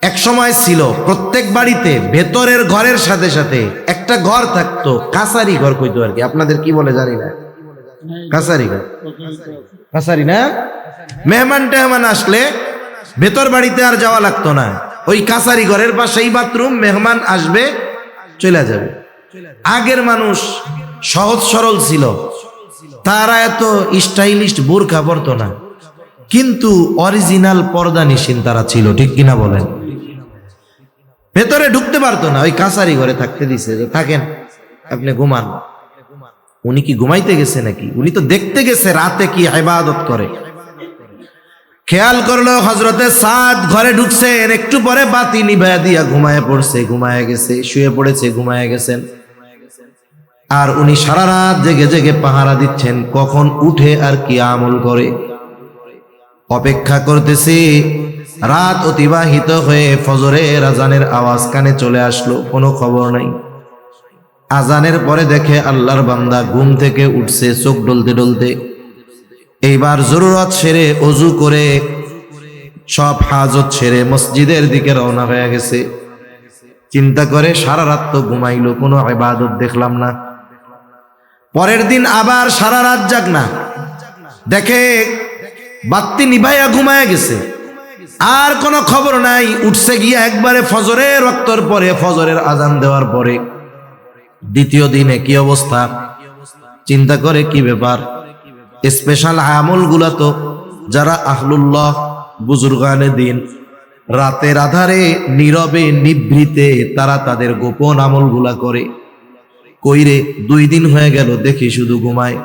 এক সময় ছিল প্রত্যেক বাড়িতে ভেতরের ঘরের সাথে সাথে একটা ঘর থাকতো, কাছারি ঘর কইতো আর কি। আপনাদের কি বলে জানি না, কাছারি ঘর, কাছারি না? মেহমান টেহমান আসলে ভেতর বাড়িতে আর যাওয়া লাগতো না, ওই কাছারি ঘরের পাশেই বাথরুম, মেহমান আসবে চলে যাবে। আগের মানুষ সহজ সরল ছিল, তারা এত স্টাইলিস্ট বোরকা পরতো না, কিন্তু অরিজিনাল পর্দা নিশিন তারা ছিল, ঠিক কিনা বলেন? ভেতরে ঢুকতে পারতো না, ওই কাছারি ঘরে থাকতে দিছে, থাকেন আপনি ঘুমান। উনি কি ঘুমাইতে গেছে নাকি? উনি তো দেখতে গেছে রাতে কি ইবাদত করে। খেয়াল করলো হযরতে সাদ ঘরে ঢুকছেন, একটু পরে বাতি নিভায়া দিয়া ঘুমায় পড়ছে, ঘুমায় গেছে, শুয়ে পড়েছে, ঘুমায় গেছেন। আর উনি সারা রাত জেগে জেগে পাহারা দিচ্ছেন কখন উঠে আর কি আমল করে। অপেক্ষা করতেছি। রাত অতিবাহিত হয়ে ফজরের আজানের আওয়াজ কানে চলে আসলো, কোনো খবর নাই। আজানের পরে দেখে আল্লাহর বান্দা ঘুম থেকে উঠছে চোখ ডলতে ডলতে। এইবার জরুরত সেরে ওযু করে সব হাজত সেরে মসজিদের দিকে রওনা হয়ে গেছে। চিন্তা করে সারা রাত তো ঘুমাইলো, কোনো ইবাদত দেখলাম না। পরের দিন আবার সারা রাত জাগ না, দেখে বাতি নিভাইয়া ঘুমায় গেছে, আর কোনো খবর নাই। উঠছে গিয়া একবারে ফজরের ওয়াক্তর পরে, ফজরের আজান দেওয়ার পরে দ্বিতীয় দিনে কি অবস্থা চিন্তা করে, কি ব্যাপার? স্পেশাল আমল গুলা তো যারা আহলুল্লাহ বুজুর্গানে দিন রাতের আধারে নীরবে নিভৃতে তারা তাদের গোপন আমলগুলা করে, কইরে 2 দিন হয়ে গেল দেখি শুধু ঘুমায়।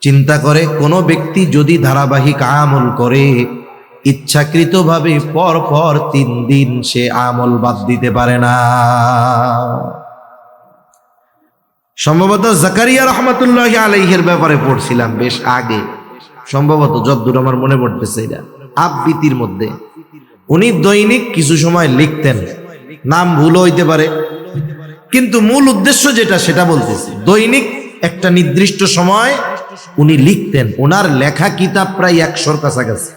চিন্তা করে, কোনো ব্যক্তি যদি ধারাবাহিক আমল করে ইচ্ছাকৃতভাবে পর পর 3 দিন সে আমল বাদ দিতে পারে না। সম্ভবত জাকারিয়া রহমাতুল্লাহি আলাইহির ব্যাপারে পড়ছিলাম বেশ আগে, সম্ভবত যতদূর আমার মনে পড়তেছে, এটা আবৃত্তির মধ্যে। উনি দৈনিক কিছু সময় লিখতেন, নাম ভুল হইতে পারে, কিন্তু মূল উদ্দেশ্য যেটা সেটা বলতেছি। দৈনিক একটা নির্দিষ্ট সময় উনি লিখতেন। ওনার লেখা কিতাব প্রায় 100-র কাছাকাছি।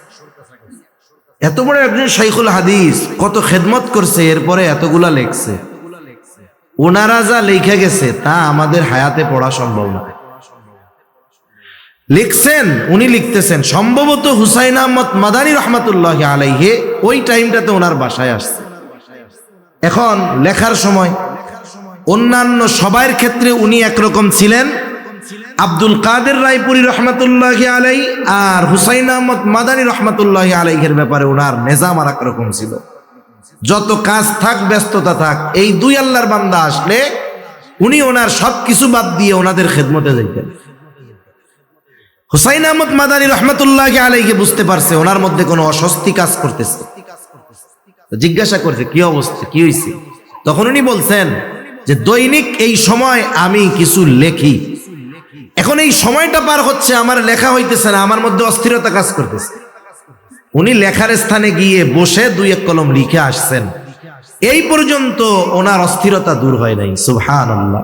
এত বড় একজন শাইখুল হাদিস, কত খেদমত করছে, এরপরে এতগুলা লেখছে। ওনারা যা লেখা গেছে তা আমাদের হায়াতে পড়া সম্ভব না। লিখছেন, উনি লিখতেছেন। সম্ভবত হুসাইন আহমদ মাদানী রহমাতুল্লাহি আলাইহি ওই টাইমটাতে ওনার বাসায় আসছে। এখন লেখার সময় অন্যান্য সবার ক্ষেত্রে উনি একরকম ছিলেন, আব্দুল কাদের রায়পুরী রহমাতুল্লাহি আলাইহি আর হুসাইন আহমদ মাদানী রহমাতুল্লাহি আলাইহির ব্যাপারে ওনার নিজাম আর একরকম ছিল। যত কাজ থাক, ব্যস্ততা থাক, এই 2 আল্লাহর বান্দা আসলে উনি ওনার সবকিছু বাদ দিয়ে ওনাদের খেদমতে যাইতেন। হুসাইন আহমদ মাদানী রহমাতুল্লাহি আলাইহি বুঝতে পারছে ওনার মধ্যে কোনো অস্বস্তি কাজ করতেছে, জিজ্ঞাসা করছে কি অবস্থা, কি হয়েছে। তখন উনি বলছেন যে দৈনিক এই সময় আমি কিছু লেখি, এখন এই সময়টা পার হচ্ছে, আমার লেখা হইতেছে না, আমার মধ্যে অস্থিরতা কাজ করতেছে। উনি লেখার স্থানে গিয়ে বসে 2-1 কলম লিখে আসছেন, এই পর্যন্ত ওনার অস্থিরতা দূর হয় নাই। সুবহানাল্লাহ।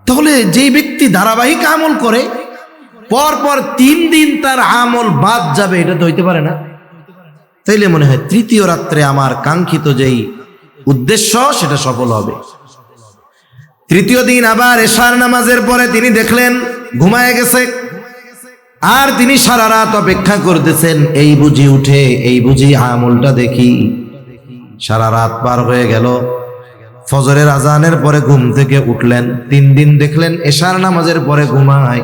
তাহলে যেই ব্যক্তি ধারাবাহিক আমল করে পর পর 3 দিন তার আমল বাদ যাবে, এটা তো হইতে পারে না। তাইলে মনে হয় তৃতীয় রাত্রে আমার কাঙ্ক্ষিত যেই উদ্দেশ্য সেটা সফল হবে। তৃতীয় দিন আবার এশার নামাজের পরে তিনি দেখলেন ঘুমায় গেছে, আর তিনি সারা রাত অপেক্ষা করতেছেন, এই বুঝি উঠে, এই বুঝি আমলটা দেখি। সারা রাত পার হয়ে গেল, ফজরের আজানের পরে ঘুম থেকে উঠলেন। 3 দিন দেখলেন এশার নামাজের পরে ঘুমায়,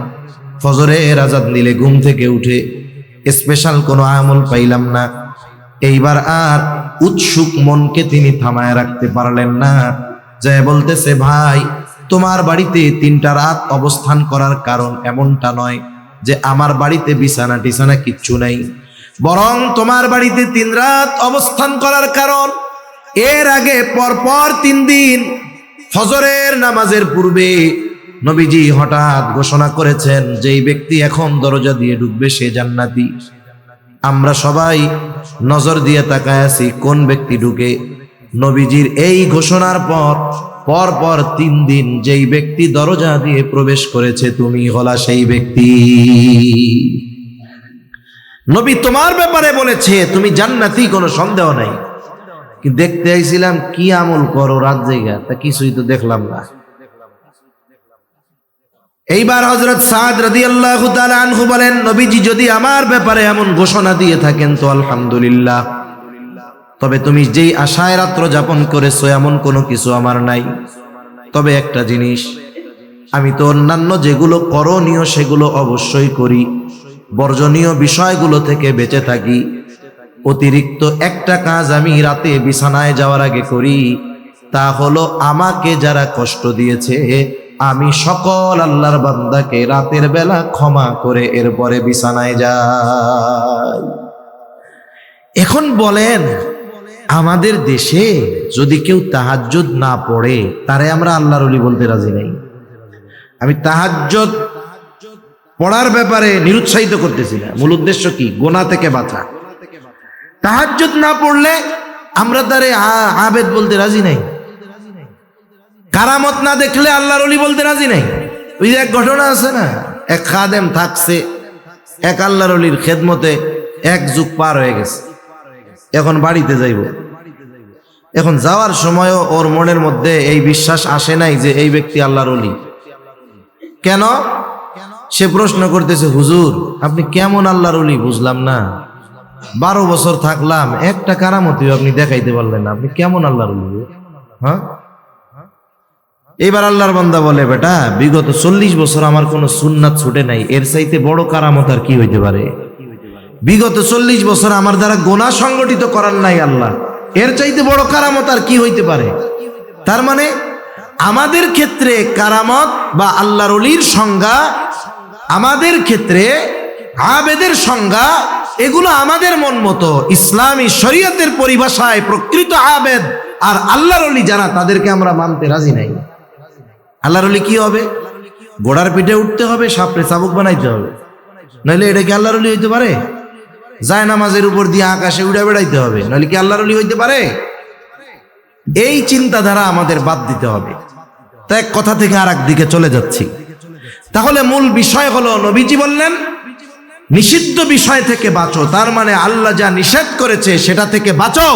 ফজরের আজান দিলে ঘুম থেকে উঠে, স্পেশাল কোনো আমল পাইলাম না। এইবার আর উৎসুক মনকে তিনি থামায় রাখতে পারলেন না, যে বলতেছে ভাই তোমার বাড়িতে 3টা রাত অবস্থান করার কারণ এমনটা নয় যে আমার বাড়িতে বিছানা টিছানা কিচ্ছু নাই, বরং তোমার বাড়িতে 3 রাত অবস্থান করার কারণ এর আগে পরপর 3 দিন ফজরের নামাজের পূর্বে নবীজি হঠাৎ ঘোষণা করেছেন যেই ব্যক্তি এখন দরজা দিয়ে ঢুকবে সে জান্নাতি। আমরা সবাই নজর দিয়ে তাকায় আছি কোন ব্যক্তি ঢুকে। নবীজির এই ঘোষণার পর পরপর 3 দিন যেই ব্যক্তি দরজা দিয়ে প্রবেশ করেছে তুমি হলা সেই ব্যক্তি। নবী তোমার ব্যাপারে বলেছে তুমি জান্নাতি, কোনো সন্দেহ নাই। কি দেখতে আইছিলাম কি আমল করো রাত জায়গা, তা কিছুই তো দেখলাম না। এইবার হযরত সাদ রাদিয়াল্লাহু তাআলা আনহু বলেন, নবীজি যদি আমার ব্যাপারে এমন ঘোষণা দিয়ে থাকেন তো আলহামদুলিল্লাহ, তবে তুমি যেই আশায় রাত্র যাপন করেছো এমন কোনো কিছু আমার নাই। তবে একটা জিনিস, আমি তো অন্যান্য যেগুলো করণীয় সেগুলো অবশ্যই করি, বর্জনীয় বিষয়গুলো থেকে বেঁচে থাকি। অতিরিক্ত একটা কাজ আমি রাতে বিছানায় যাওয়ার আগে করি, তা হলো আমাকে যারা কষ্ট দিয়েছে আমি সকল আল্লাহর বান্দাকে রাতের বেলা ক্ষমা করে এরপরে বিছানায় যাই। এখন বলেন, আমাদের দেশে যদি কেউ তাহাজ্জুদ না পড়ে তারে আমরা আল্লাহর ওলি বলতে রাজি নাই। আমি তাহাজ্জুদ পড়ার ব্যাপারে নিরুৎসাহিত করতেছি না, মূল উদ্দেশ্য কি? গুনাহ থেকে বাঁচা। তাহাজ্জুদ না পড়লে আমরা তারে আবেদ বলতে রাজি নাই। কারামত না দেখলে আল্লাহর ওলি বলতে রাজি নাই। ওই যে এক ঘটনা আছে না, এক খাদেম থাকছে এক আল্লাহর ওলির খেদমতে 1 যুগ পার হয়ে গেছে, এখন বাড়িতে যাইব। এখন যাওয়ার সময়ও ওর মনের মধ্যে এই বিশ্বাস আসে নাই যে এই ব্যক্তি আল্লাহর ওলি। কেন? সে প্রশ্ন করতেছে, হুজুর আপনি কেমন আল্লাহর ওলি বুঝলাম না, 12 বছর থাকলাম, একটা কারামতিও আপনি দেখাইতে পারলেন না, আপনি কেমন আল্লাহর ওলি? হ্যাঁ, এবার আল্লাহর বান্দা বলে, বেটা বিগত 40 বছর আমার কোনো সুন্নাত ছুটে নাই, এর চাইতে বড় কারামত আর কি হইতে পারে? বিগত 40 বছর আমার দ্বারা গুনাহ সংগঠিত করার নাই আল্লাহ, এর চাইতে বড় কারামত আর কি হইতে পারে? তার মানে আমাদের ক্ষেত্রে কারামত বা আল্লাহর ওলির সংজ্ঞা, আমাদের ক্ষেত্রে আবেদের সংজ্ঞা, এগুলো আমাদের মন মতো। ইসলামী শরীয়তের পরিভাষায় প্রকৃত আবেদ আর আল্লাহর ওলি যারা, তাদেরকে আমরা মানতে রাজি নাই। আল্লাহর ওলি কি হবে? ঘোড়ার পিঠে উঠতে হবে, সাপড়ে চাবুক বানাইতে হবে, নইলে এটা কি আল্লাহর ওলি হইতে পারে? যায় নামাজের উপর দিয়ে আকাশে উড়ে বেড়াইতে হবে, নইলে কি আল্লাহর ওলি হইতে পারে? এই চিন্তাধারা আমাদের বাদ দিতে হবে। তো এক কথা থেকে আর এক দিকে চলে যাচ্ছি। তাহলে মূল বিষয় হলো, নবীজি বললেন নিষিদ্ধ বিষয় থেকে বাঁচো। তার মানে আল্লাহ যা নিষেধ করেছে সেটা থেকে বাঁচো,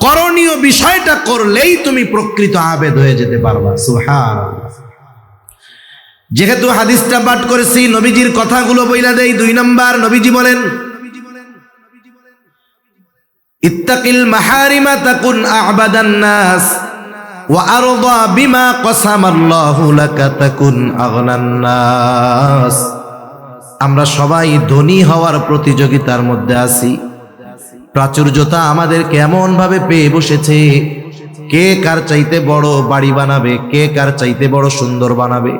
করণীয় বিষয়টা করলেই তুমি প্রকৃত আবেদ হয়ে যেতে পারবা। সুবহানাল্লাহ। যেহেতু হাদিসটা পাঠ করেছি, নবীজির কথাগুলো বইলা দেই। 2 নাম্বার, নবীজি বলেন ইত্তাকিল মাহারিমা তাকুন আ'বাদান নাস ওয়া আরদা বিমা কসামাল্লাহু লাকা তাকুন আগনান নাস। আমরা সবাই ধনী হওয়ার প্রতিযোগিতার মধ্যে আছি। প্রাচুর্যতা আমাদের কেমন ভাবে পেয়ে বসেছে। কে কার চাইতে বড় বাড়ি বানাবে, কে কার চাইতে বড় সুন্দর বানাবে,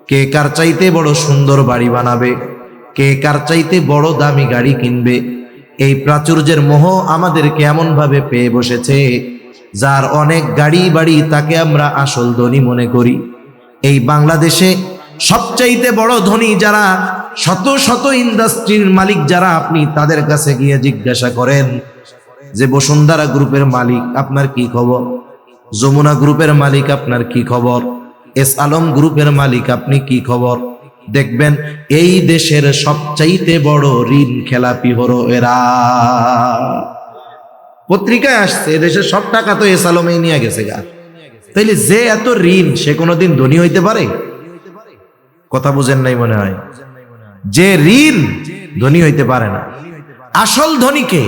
কে কার চাইতে বড় সুন্দর বাড়ি বানাবে, কে কার চাইতে বড় দামি গাড়ি কিনবে। এই প্রাচুর্যের মোহ আমাদেরকে এমন ভাবে পেয়ে বসেছে, যার অনেক গাড়ি বাড়ি তাকে আমরা আসল ধনী মনে করি। এই বাংলাদেশে সবচাইতে বড় ধনী যারা, শত শত ইন্ডাস্ট্রির মালিক যারা, আপনি তাদের কাছে গিয়ে জিজ্ঞাসা করেন যে বসুন্ধরা গ্রুপের মালিক আপনার কি খবর, যমুনা গ্রুপের মালিক আপনার কি খবর, এস আলম গ্রুপের মালিক আপনি কি খবর, দেখবেন এই দেশের সবচাইতে বড় ঋণ খেলাপি হলো এরা। পত্রিকায় আসছে দেশের সব টাকা তো এস আলমেই নিয়ে গেছে গা। তাইলে যে এত ঋণ, সে কোনোদিন ধনী হইতে পারে? কথা বুঝেন নাই মনে হয়। যে ঋণ, ধনী হইতে পারে না। আসল ধনীকে,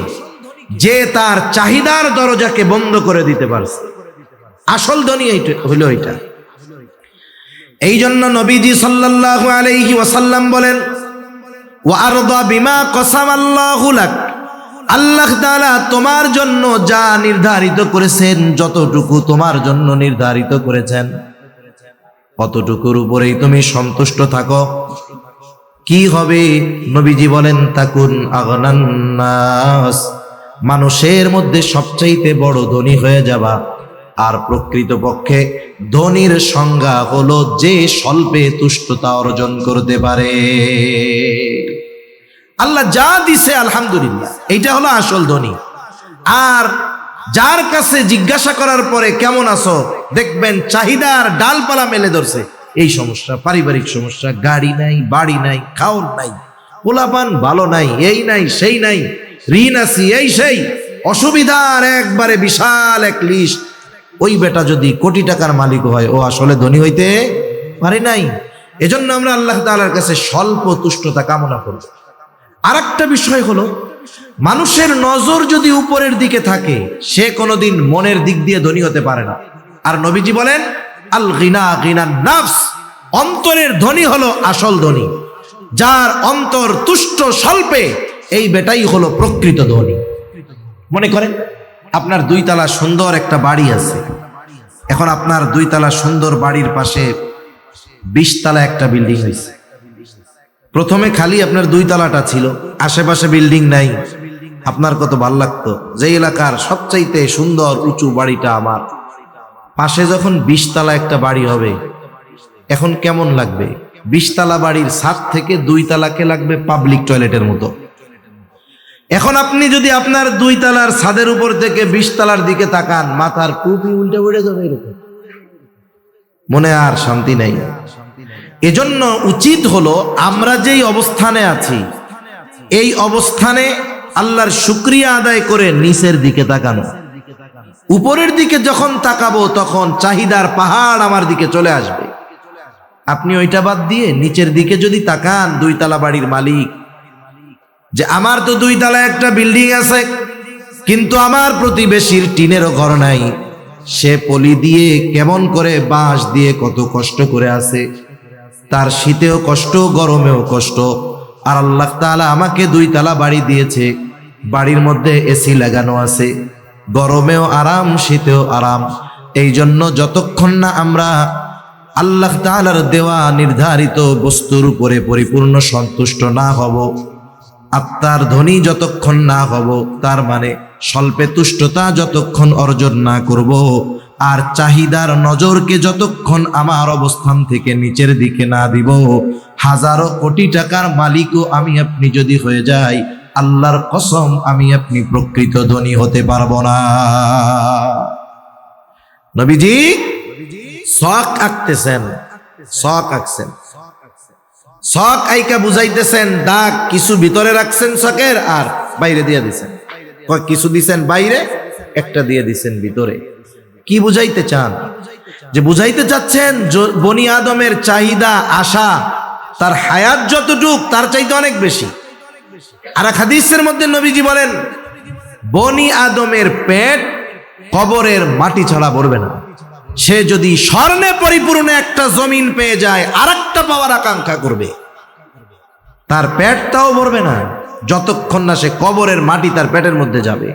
যে তার চাহিদার দরজাকে বন্ধ করে দিতে পারছে, আসল ধনী হইল এটা। এই জন্য নবীজি সাল্লাল্লাহু আলাইহি ওয়াসাল্লাম বলেন ওয়া আরদা বিমা কসামাল্লাহু লাক। আল্লাহ তাআলা তোমার জন্য যা নির্ধারিত করেছেন, যতটুকু তোমার জন্য নির্ধারিত করেছেন, অতটুকুর উপরেই তুমি সন্তুষ্ট থাকো। কি হবে? নবীজি বলেন তাকুন আগনান নাস, মানুষের মধ্যে সবচাইতে বড় ধনী হয়ে যাবা। আর প্রকৃতপক্ষে ধনীর সংজ্ঞা হলো যে স্বল্পে তুষ্টতা অর্জন করতে পারে। আল্লাহ যা দিছে আলহামদুলিল্লাহ, এইটা হলো আসল ধনী। আর যার কাছে জিজ্ঞাসা করার পরে কেমন আছো, দেখবেন চাহিদার ডালপালা মেলে ধরছে। এই সমস্যা, পারিবারিক সমস্যা, গাড়ি নাই, বাড়ি নাই, খাওয়ার নাই, পোলাপান ভালো নাই, এই নাই সেই নাই, ঋণ আছি, এই সেই, অসুবিধার একবারে বিশাল এক লিস্ট। ওই বেটা যদি কোটি টাকার মালিক হয়, ও আসলে ধনী হইতে পারে নাই। এজন্য আমরা আল্লাহ তাআলার কাছে স্বল্প তুষ্টতা কামনা করব। আরেকটা বিষয় হলো, মানুষের নজর যদি উপরের দিকে থাকে, সে কোনোদিন মনের দিক দিয়ে ধনী হতে পারে না। আর নবীজি বলেন আল গিনা গিনান নাফস, অন্তরের ধনী হলো আসল ধনী। যার অন্তর তুষ্ট স্বল্পে, এই বেটাই হলো প্রকৃত ধনী। মনে করেন আপনার 2 তলা সুন্দর একটা বাড়ি আছে। এখন আপনার 2 তলা সুন্দর বাড়ির পাশে 20 তলা একটা বিল্ডিং হয়েছে। প্রথমে খালি আপনার 2 তলাটা ছিল, আশেপাশে বিল্ডিং নাই। আপনার কত ভাল লাগতো যে এলাকার সবচাইতে সুন্দর উঁচু বাড়িটা আমার, পাশে যখন 20 তলা একটা বাড়ি হবে, এখন কেমন লাগবে? 20 তলা বাড়ির ছাদ থেকে 2 তলাকে লাগবে পাবলিক টয়লেটের মতো। এখন আপনি যদি আপনার 2 তলার ছাদের উপর থেকে 20 তলার দিকে তাকান, মাথার টুপি উল্টে উড়ে যাবে, এরকম মনে আর শান্তি নাই। এজন্য উচিত হলো আমরা যেই অবস্থানে আছি, এই অবস্থানে আল্লাহর শুকরিয়া আদায় করে নিচের দিকে তাকানো। উপরের দিকে যখন তাকাবো, তখন চাহিদার পাহাড় আমার দিকে চলে আসবে। আপনি ওইটা বাদ দিয়ে নিচের দিকে যদি তাকান, 2 তলা বাড়ির মালিক, যে আমার তো 2 তলা একটা বিল্ডিং আছে, কিন্তু আমার প্রতিবেশীর টিনেরও ঘর নাই, সে পলি দিয়ে কেমন করে বাঁশ দিয়ে কত কষ্ট করে আছে, তার শীতেও কষ্ট গরমেও কষ্ট। আর আল্লাহ তাআলা আমাকে 2 তলা বাড়ি দিয়েছে, বাড়ির মধ্যে এসি লাগানো আছে, গরমেও আরাম শীতেও আরাম। এই জন্য যতক্ষণ না আমরা আল্লাহ তাআলার দেওয়া নির্ধারিত বস্তুর উপরে পরিপূর্ণ সন্তুষ্ট না হব, আত্মার ধনী যতক্ষণ না হব, তার মানে স্বল্পে তুষ্টতা যতক্ষণ অর্জন না করব, আর চাহিদার নজরকে যতক্ষণ আমার অবস্থান থেকে নিচের দিকে না দিব, হাজারো কোটি টাকার মালিকও আমি আপনি যদি হয়ে যাই, আল্লাহর কসম আমি আপনি প্রকৃত ধনী হতে পারবো না। নবীজি শখ আঁকতেছেন, শখ আঁকছেন, শখ আইকা বুঝাইতেছেন, দাগ কিছু ভিতরে রাখছেন শখের আর বাইরে দিয়ে দিছেন। কিছু দিছেন বাইরে, একটা দিয়ে দিছেন ভিতরে। কি বুঝাইতে চান? যে বুঝাইতে চাচ্ছেন বনি আদমের চাহিদা আশা, তার হায়াত যতটুক তার চাইতে অনেক বেশি। আর এক হাদিসের মধ্যে নবীজি বলেন, বনি আদমের পেট কবরের মাটি ছাড়া ভরবে না। সে যদি স্বর্ণে পরিপূর্ণ একটা জমিন পেয়ে যায়, আর একটা পাওয়ার আকাঙ্ক্ষা করবে, তার পেটটাও ভরবে না যতক্ষণ না সে কবরের মাটি তার পেটের মধ্যে যাবে।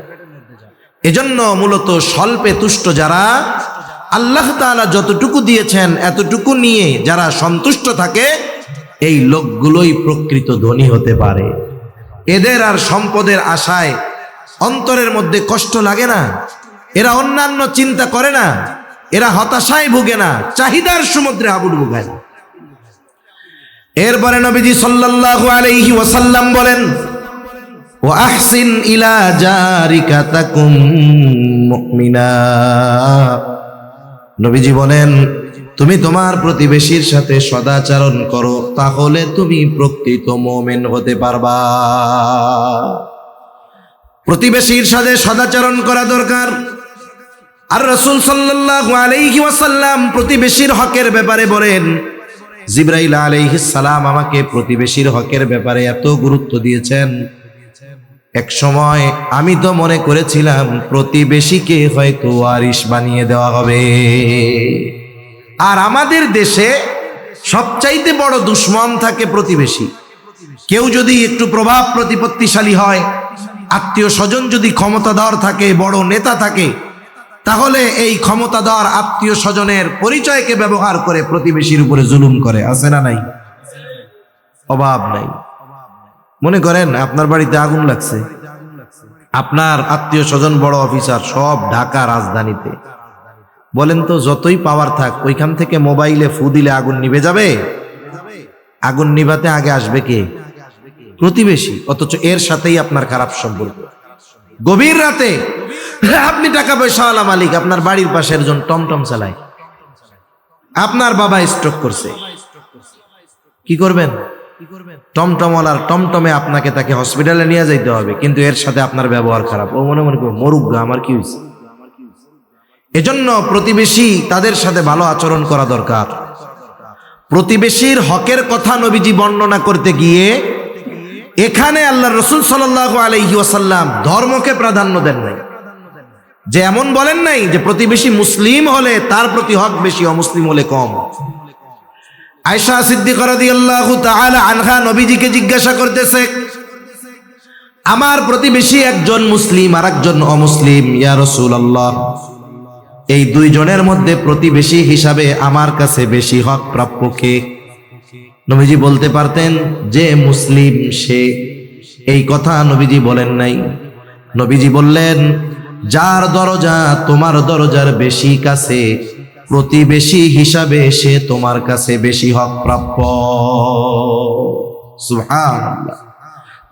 এজন্য মূলত স্বল্পে তুষ্ট যারা, আল্লাহ তাআলা যতটুকু দিয়েছেন এতটুকু নিয়ে যারা সন্তুষ্ট থাকে, এই লোকগুলোই প্রকৃত ধনী হতে পারে। এদের আর সম্পদের আশায় অন্তরের মধ্যে কষ্ট লাগে না, এরা অন্যান্য চিন্তা করে না, এরা হতাশায় ভুগে না, চাহিদার সমুদ্রে হাবুডুবু খায় না। এরপরে নবীজি সাল্লাল্লাহু আলাইহি ওয়াসাল্লাম বলেন, ওয়া আহসিন ইলা জারিকা তাকুম মুমিনা। নবীজি বলেন, তুমি তোমার প্রতিবেশীর সাথে সদাচরণ করো, তাহলে তুমি প্রকৃত মুমিন হতে পারবা। প্রতিবেশীর সাথে সদাচরণ করা দরকার। আর রাসূল সাল্লাল্লাহু আলাইহি ওয়াসাল্লাম প্রতিবেশীর হকের ব্যাপারে বলেন, জিবরাইল আলাইহিস সালাম আমাকে প্রতিবেশীর হকের ব্যাপারে এত গুরুত্ব দিয়েছেন, এক সময় আমি তো মনে করেছিলাম প্রতিবেশীকে হয়তো ওয়ারিশ বানিয়ে দেওয়া হবে। আর আমাদের দেশে সবচাইতে বড় দুশমন থাকে প্রতিবেশী। কেউ যদি একটু প্রভাব প্রতিপত্তিশালী হয়, আত্মীয় স্বজন যদি ক্ষমতাধর থাকে, বড় নেতা থাকে, তাহলে এই ক্ষমতাধর আত্মীয় স্বজনের পরিচয়কে ব্যবহার করে প্রতিবেশীর উপরে জুলুম করে। আছে না নাই? অভাব নাই। মনে করেন আপনার বাড়িতে আগুন লাগছে, আপনার আত্মীয় স্বজন বড় অফিসার, সব ঢাকা রাজধানীতে। বলেন তো, যতই পাওয়ার থাক, ওইখান থেকে মোবাইলে ফু দিলে আগুন নিভে যাবে? আগুন নিভাতে আগে আসবে কে? প্রতিবেশী। অথচ এর সাথেই আপনার খারাপ সম্পর্ক। গভীর রাতে আপনি টাকা পয়সাওয়ালা মালিক, আপনার বাড়ির পাশে একজন টমটম চালায়, আপনার বাবা স্ট্রোক করছে, কি করবেন? টমটমওয়ালার টমটমে আপনাকে তাকে হসপিটালে নিয়ে যাইতে হবে, কিন্তু এর সাথে আপনার ব্যবহার খারাপ। ও মনে মনে করবে, মরুক গা, আমার কি হয়েছে? এজন্য প্রতিবেশী, তাদের সাথে ভালো আচরণ করা দরকার। প্রতিবেশীর হকের কথা নবীজি বর্ণনা করতে গিয়ে এখানে আল্লাহর রাসূল সাল্লাল্লাহু আলাইহি ওয়াসাল্লাম ধর্মকে প্রাধান্য দেন নাই। যে এমন বলেন নাই যে প্রতিবেশী মুসলিম হলে তার প্রতি হক বেশি, অমুসলিম হলে কম। আয়েশা সিদ্দিকা রাদিয়াল্লাহু তাআলা আনহা নবীজিকে জিজ্ঞাসা করতেছে, আমার প্রতিবেশী একজন মুসলিম আর একজন অমুসলিম, ইয়া রাসূলুল্লাহ, এই দুইজনের মধ্যে প্রতিবেশী হিসাবে আমার কাছে বেশি হক প্রাপ্য কে? নবীজি বলতে পারতেন যে মুসলিম সে। এই কথা নবীজি বলেন নাই। নবীজি বললেন, যার দরজা তোমার দরজার বেশি কাছে, প্রতিবেশী হিসাবে সে তোমার কাছে বেশি হক প্রাপ্য। সুবহানাল্লাহ।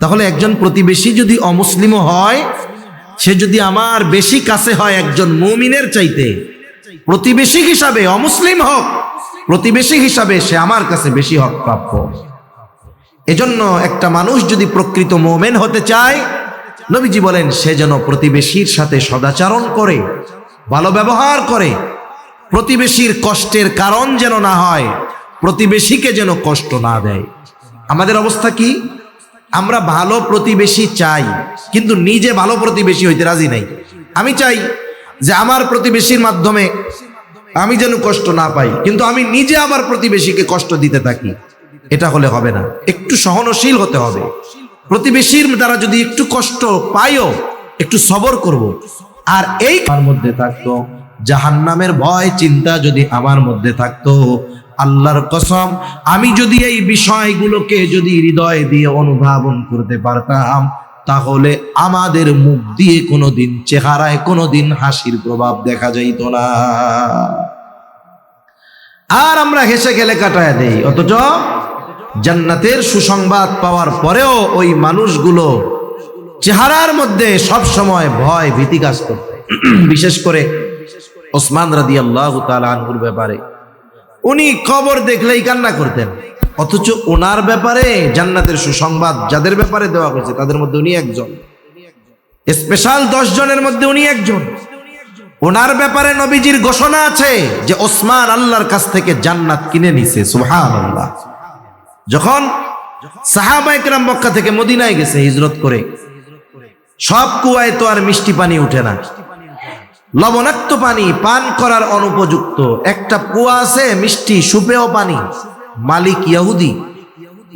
তাহলে একজন প্রতিবেশী যদি অমুসলিমও হয়, সে যদি আমার বেশি কাছে হয় একজন মুমিনের চাইতে, প্রতিবেশী হিসাবে অমুসলিম হোক, প্রতিবেশী হিসাবে সে আমার কাছে বেশি হক প্রাপ্য। এজন্য একটা মানুষ যদি প্রকৃত মুমিন হতে চায়, নবীজি বলেন সে যেন প্রতিবেশীর সাথে সদাচরণ করে, ভালো ব্যবহার করে, প্রতিবেশীর কষ্টের কারণ যেন না হয়, প্রতিবেশীকে যেন কষ্ট না দেয়। আমাদের অবস্থা কি? আমরা ভালো প্রতিবেশী চাই, কিন্তু নিজে ভালো প্রতিবেশী হইতে রাজি নাই। আমি চাই যে আমার প্রতিবেশীর মাধ্যমে আমি যেন কষ্ট না পাই, কিন্তু আমি নিজে আমার প্রতিবেশীকে কষ্ট দিতে থাকি, এটা হলে হবে না। একটু সহনশীল হতে হবে। প্রতিবেশীর দ্বারা যদি একটু কষ্ট পাইও, একটু সবর করব। আর এই আমার মধ্যে থাকতো জাহান্নামের ভয় চিন্তা যদি আমার মধ্যে থাকতো, আল্লাহর কসম আমি যদি এই বিষয়গুলোকে যদি হৃদয় দিয়ে অনুধাবন করতে পারতাম, তাহলে আমাদের মুখ দিয়ে কোনোদিন, চেহারায় কোনোদিন হাসির প্রভাব দেখা যাইত না। আর আমরা হেসে গেলে কাটায় দেই, অথচ জান্নাতের সুসংবাদ পাওয়ার পরেও ওই মানুষগুলো চেহারার মধ্যে সব সময় ভয় ভীতি কাজ করতে। বিশেষ করে ওসমান রাদিয়াল্লাহু তাআলা আনহুর ব্যাপারে, উনি খবর দেখলেই কান্না করতেন, অথচ ওনার ব্যাপারে জান্নাতের সুসংবাদ যাদের ব্যাপারে দেওয়া হয়েছে তাদের মধ্যে উনি একজন, স্পেশাল 10 জনের মধ্যে উনি একজন। ওনার ব্যাপারে নবীজির ঘোষণা আছে যে ওসমান আল্লাহর কাছ থেকে জান্নাত কিনে নিছে। সুবহানাল্লাহ। যখন সাহাবায়ে কেরাম মক্কা থেকে মদিনায় গেছে হিজরত করে, সব কুয়ায় তো আর মিষ্টি পানি উঠে না, লবণাক্ত পানি পান করার অনুপযুক্ত একটা কুয়া আছে, মিষ্টি সুপেয় পানি। মালিক ইহুদি,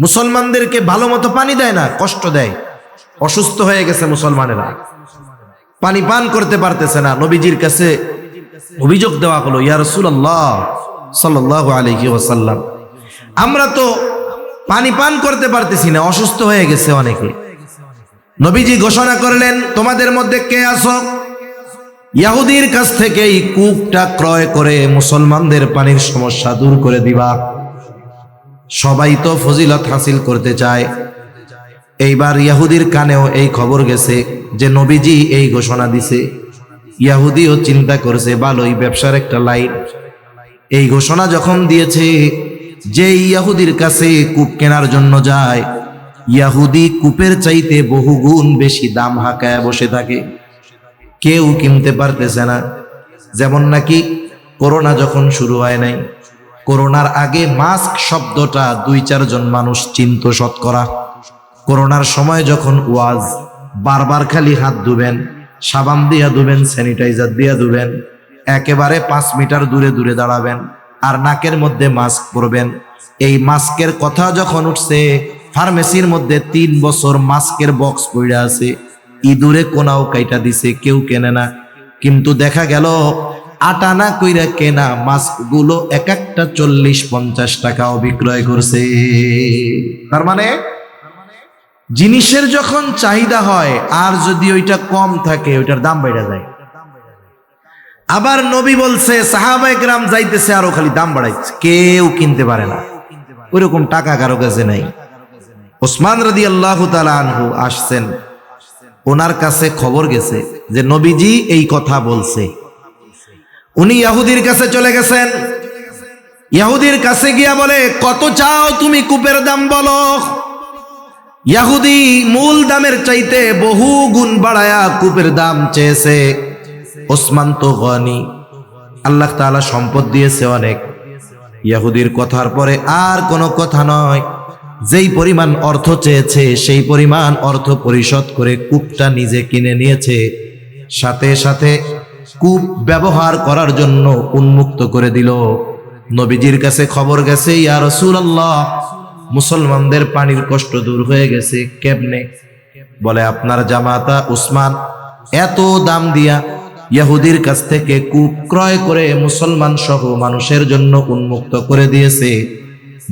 মুসলমানদেরকে ভালো মতো পানি দেয় না, কষ্ট দেয়। অসুস্থ হয়ে গেছে মুসলমানেরা, পানি পান করতে পারতেছে না। নবীজির কাছে অভিযোগ দেওয়া হলো, ইয়া রাসূলুল্লাহ সাল্লাল্লাহু আলাইহি ওয়াসাল্লাম, আমরা তো পানি পান করতে পারতেছি না, অসুস্থ হয়ে গেছে অনেকে। নবীজি ঘোষণা করলেন, তোমাদের মধ্যে কে আছো ইহুদির কাছ থেকে এই কূপটা ক্রয় করে মুসলমানদের পানির সমস্যা দূর করে দিবা। সবাই তো ফজিলত হাসিল করতে চায়। এইবার ইহুদির কানেও এই খবর গেছে যে নবীজি এই ঘোষণা দিছে। ইহুদিও চিন্তা করছে, ভালোই ব্যবসার একটা লাইন। এই ঘোষণা যখন দিয়েছে, যে ইহুদির কাছে কূপ কেনার জন্য যায়, ইহুদি কূপের চাইতে বহুগুণ বেশি দাম হাঁকায় বসে থাকে, কেউ কিনতে পারতেছে না। যেমন নাকি করোনা যখন শুরু হয় নাই, করোনার আগে মাস্ক শব্দটা 2-4 জন মানুষ চিনত শতকরা। করোনার সময় যখন ওয়াজ, বারবার খালি হাত ধুবেন, সাবান দিয়া ধুবেন, স্যানিটাইজার দিয়া ধুবেন, একেবারে 5 মিটার দূরে দূরে দাঁড়াবেন, আর নাকের মধ্যে মাস্ক পরবেন। এই মাস্কের কথা যখন উঠছে, ফার্মেসির মধ্যে 3 বছর মাস্কের বক্স পড়ে আছে, ইঁদুরে কোনাও কাইটা দিছে, কেউ কেনে না। কিন্তু দেখা গেল আটানা কইরা কেনা মাস্ক গুলো এক একটা 40-50 টাকাও বিক্রয় করছে। তার মানে জিনিসের যখন চাহিদা হয় আর যদি ওইটা কম থাকে, ওইটার দাম বেড়ে যায়। আবার নবী বলছে, সাহাবায়ে কেরাম যাইতেছে আরো খালি দাম বাড়াইছে, কেউ কিনতে পারে না, ওইরকম টাকা কারো কাছে নাই। ওসমান রাদিয়াল্লাহু তাআলা আনহু আসছেন, ওনার কাছে খবর গেছে যে নবীজি এই কথা বলছে। উনি ইহুদির কাছে চলে গেছেন। ইহুদির কাছে গিয়া বলে, কত চাও তুমি কূপের দাম বলো। ইহুদি মূল দামের চাইতে বহু গুণ বাড়ায়া কূপের দাম চেয়েছে। ওসমান তো গনি, আল্লাহ তাআলা সম্পদ দিয়েছে অনেক। ইহুদির কথার পরে আর কোনো কথা নয়, যেই পরিমাণ অর্থ চেয়েছে সেই পরিমাণ অর্থ পরিশোধ করে কূপটা নিজে কিনে নিয়েছে। সাথে সাথে কূপ ব্যবহার করার জন্য উন্মুক্ত করে দিল। নবীজির কাছে খবর গেছে, ইয়া রাসূলুল্লাহ, মুসলমানদের পানির কষ্ট দূর হয়ে গেছে। কেমনে? বলে, আপনার জামাতা উসমান এত দাম দিয়া ইহুদির কাছ থেকে কূপ ক্রয় করে মুসলমান সহ মানুষের জন্য উন্মুক্ত করে দিয়েছে।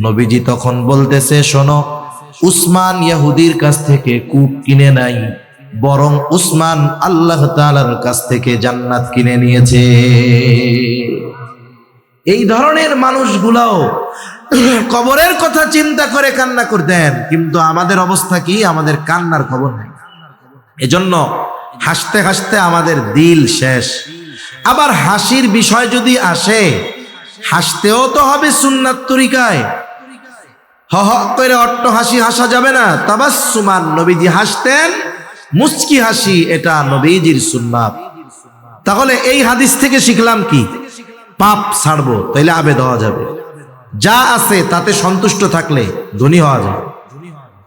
নবীজি তখন বলতেছে, শোনো, উসমান ইহুদির কাছ থেকে কূপ কিনে নাই, বরং উসমান আল্লাহ তাআলার কাছ থেকে জান্নাত কিনে নিয়েছে। এই ধরনের মানুষগুলাও কবরের কথা চিন্তা করে কান্না করতেন, কিন্তু আমাদের অবস্থা কি? আমাদের কান্নার খবর নেই। এজন্য হাসতে হাসতে আমাদের দিল শেষ। আবার হাসির বিষয় যদি আসে, হাসতেও তো হবে সুন্নাত তরিকায়। হ হ করে অট্ট হাসি হাসা যাবে না। তাবাসসুমান, নবীজি হাসতেন, মুচকি হাসি, এটা নবীজির সুন্নাত। তাহলে এই হাদিস থেকে শিখলাম কি? পাপ ছাড়বো, তাইলে আবেদ হওয়া যাবে। যা আছে তাতে সন্তুষ্ট থাকলে ধনী হওয়া যাবে।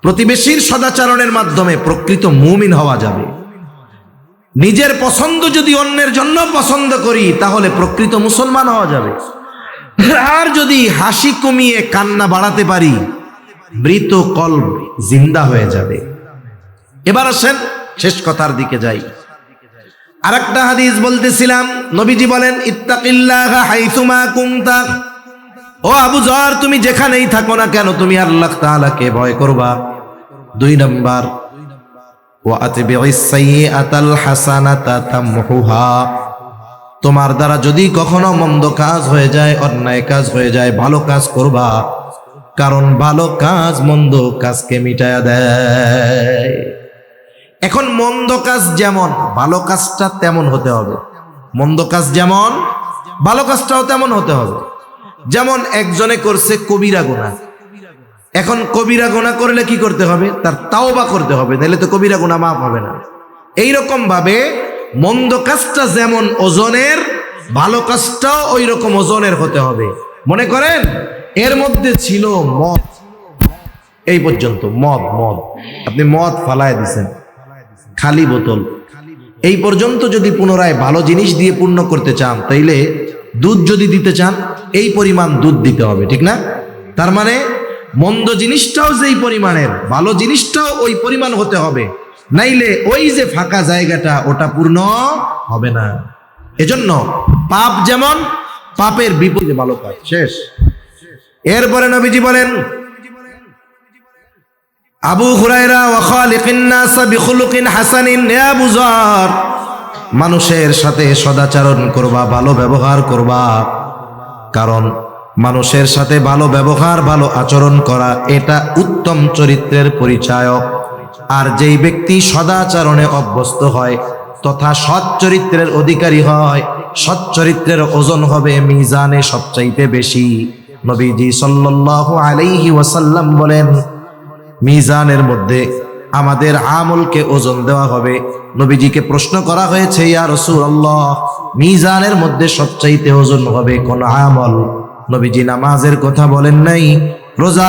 প্রতিবেশীর সদাচরণের মাধ্যমে প্রকৃত মুমিন হওয়া যাবে। নিজের পছন্দ যদি অন্যের জন্য পছন্দ করি তাহলে প্রকৃত মুসলমান হওয়া যাবে। আর যদি হাসি কমিয়ে কান্না বাড়াতে পারি মৃত কলব জিন্দা হয়ে যাবে। এবার আসেন শেষ কথার দিকে যাই। আরেকটা হাদিস বলতেছিলাম, নবীজি বলেন ইত্তাকিল্লাহা হাইসুমা কুনতা, ও আবু যর তুমি যেখানেই থাকো না কেন তুমি আল্লাহ তাআলাকে ভয় করবা। 2 নাম্বার ওয়া আতবিউস সাইয়্যাতাল হাসানাতা তামহুহা, তোমার দ্বারা যদি কখনো মন্দ কাজ হয়ে যায়, অন্যায় কাজ হয়ে যায়, ভালো কাজ করবা, কারণ ভালো কাজ মন্দ কাজকে মিটায়া দেয়। এখন মন্দ কাজ যেমন ভালো কাজটা তেমন হতে হবে, মন্দ কাজ যেমন ভালো কাজটাও তেমন হতে হবে। যেমন একজনে করছে কবিরা গুনাহ, এখন কবিরা গুনাহ করলে কি করতে হবে? তার তাওবা করতে হবে, নাহলে তো কবিরা গুনাহ মাফ হবে না। এইরকম ভাবে মন্দ কাজটা যেমন ওজনের, ভালো কাজটাও ওই রকম ওজনের হতে হবে। মনে করেন এর মধ্যে ছিল মদ, এই পর্যন্ত মদ, আপনি মদ ফালায় দিছেন, খালি বোতল, এই পর্যন্ত যদি পুনরায় ভালো জিনিস দিয়ে পূর্ণ করতে চান, তাইলে দুধ যদি দিতে চান এই পরিমাণ দুধ দিতে হবে, ঠিক না? তার মানে মন্দ জিনিসটাও যেই পরিমাণের, ভালো জিনিসটাও ওই পরিমাণ হতে হবে, নাইলে ওই যে ফাঁকা জায়গাটা ওটা পূর্ণ হবে না। এজন্য পাপ যেমন, পাপের বিপরীতে ভালো কাজ। শেষ। এরপরে নবীজি বলেন আবু হুরায়রা ওয়া খালিকিন নাস বিখুলুকিন হাসানিন, হে আবু যর মানুষের সাথে সদাচরণ করবা, ভালো ব্যবহার করবা, কারণ মানুষের সাথে ভালো ব্যবহার, ভালো আচরণ করা এটা উত্তম চরিত্রের পরিচায়ক। আর যেই ব্যক্তি সদাচরণে অভ্যস্ত হয় তথা সৎ চরিত্রের অধিকারী হয়, সৎ চরিত্রের ওজন হবে মিজানে সবচাইতে বেশি। নবীজি সাল্লাল্লাহু আলাইহি ওয়াসাল্লাম বলেন মিজানের মধ্যে আমাদের আমলকে ওজন দেওয়া হবে। নবীজিকে প্রশ্ন করা হয়েছে, ইয়া রাসূলুল্লাহ মিজানের মধ্যে সবচাইতে ওজন হবে কোন আমল? নবীজি নামাজের কথা বলেন নাই, রোজা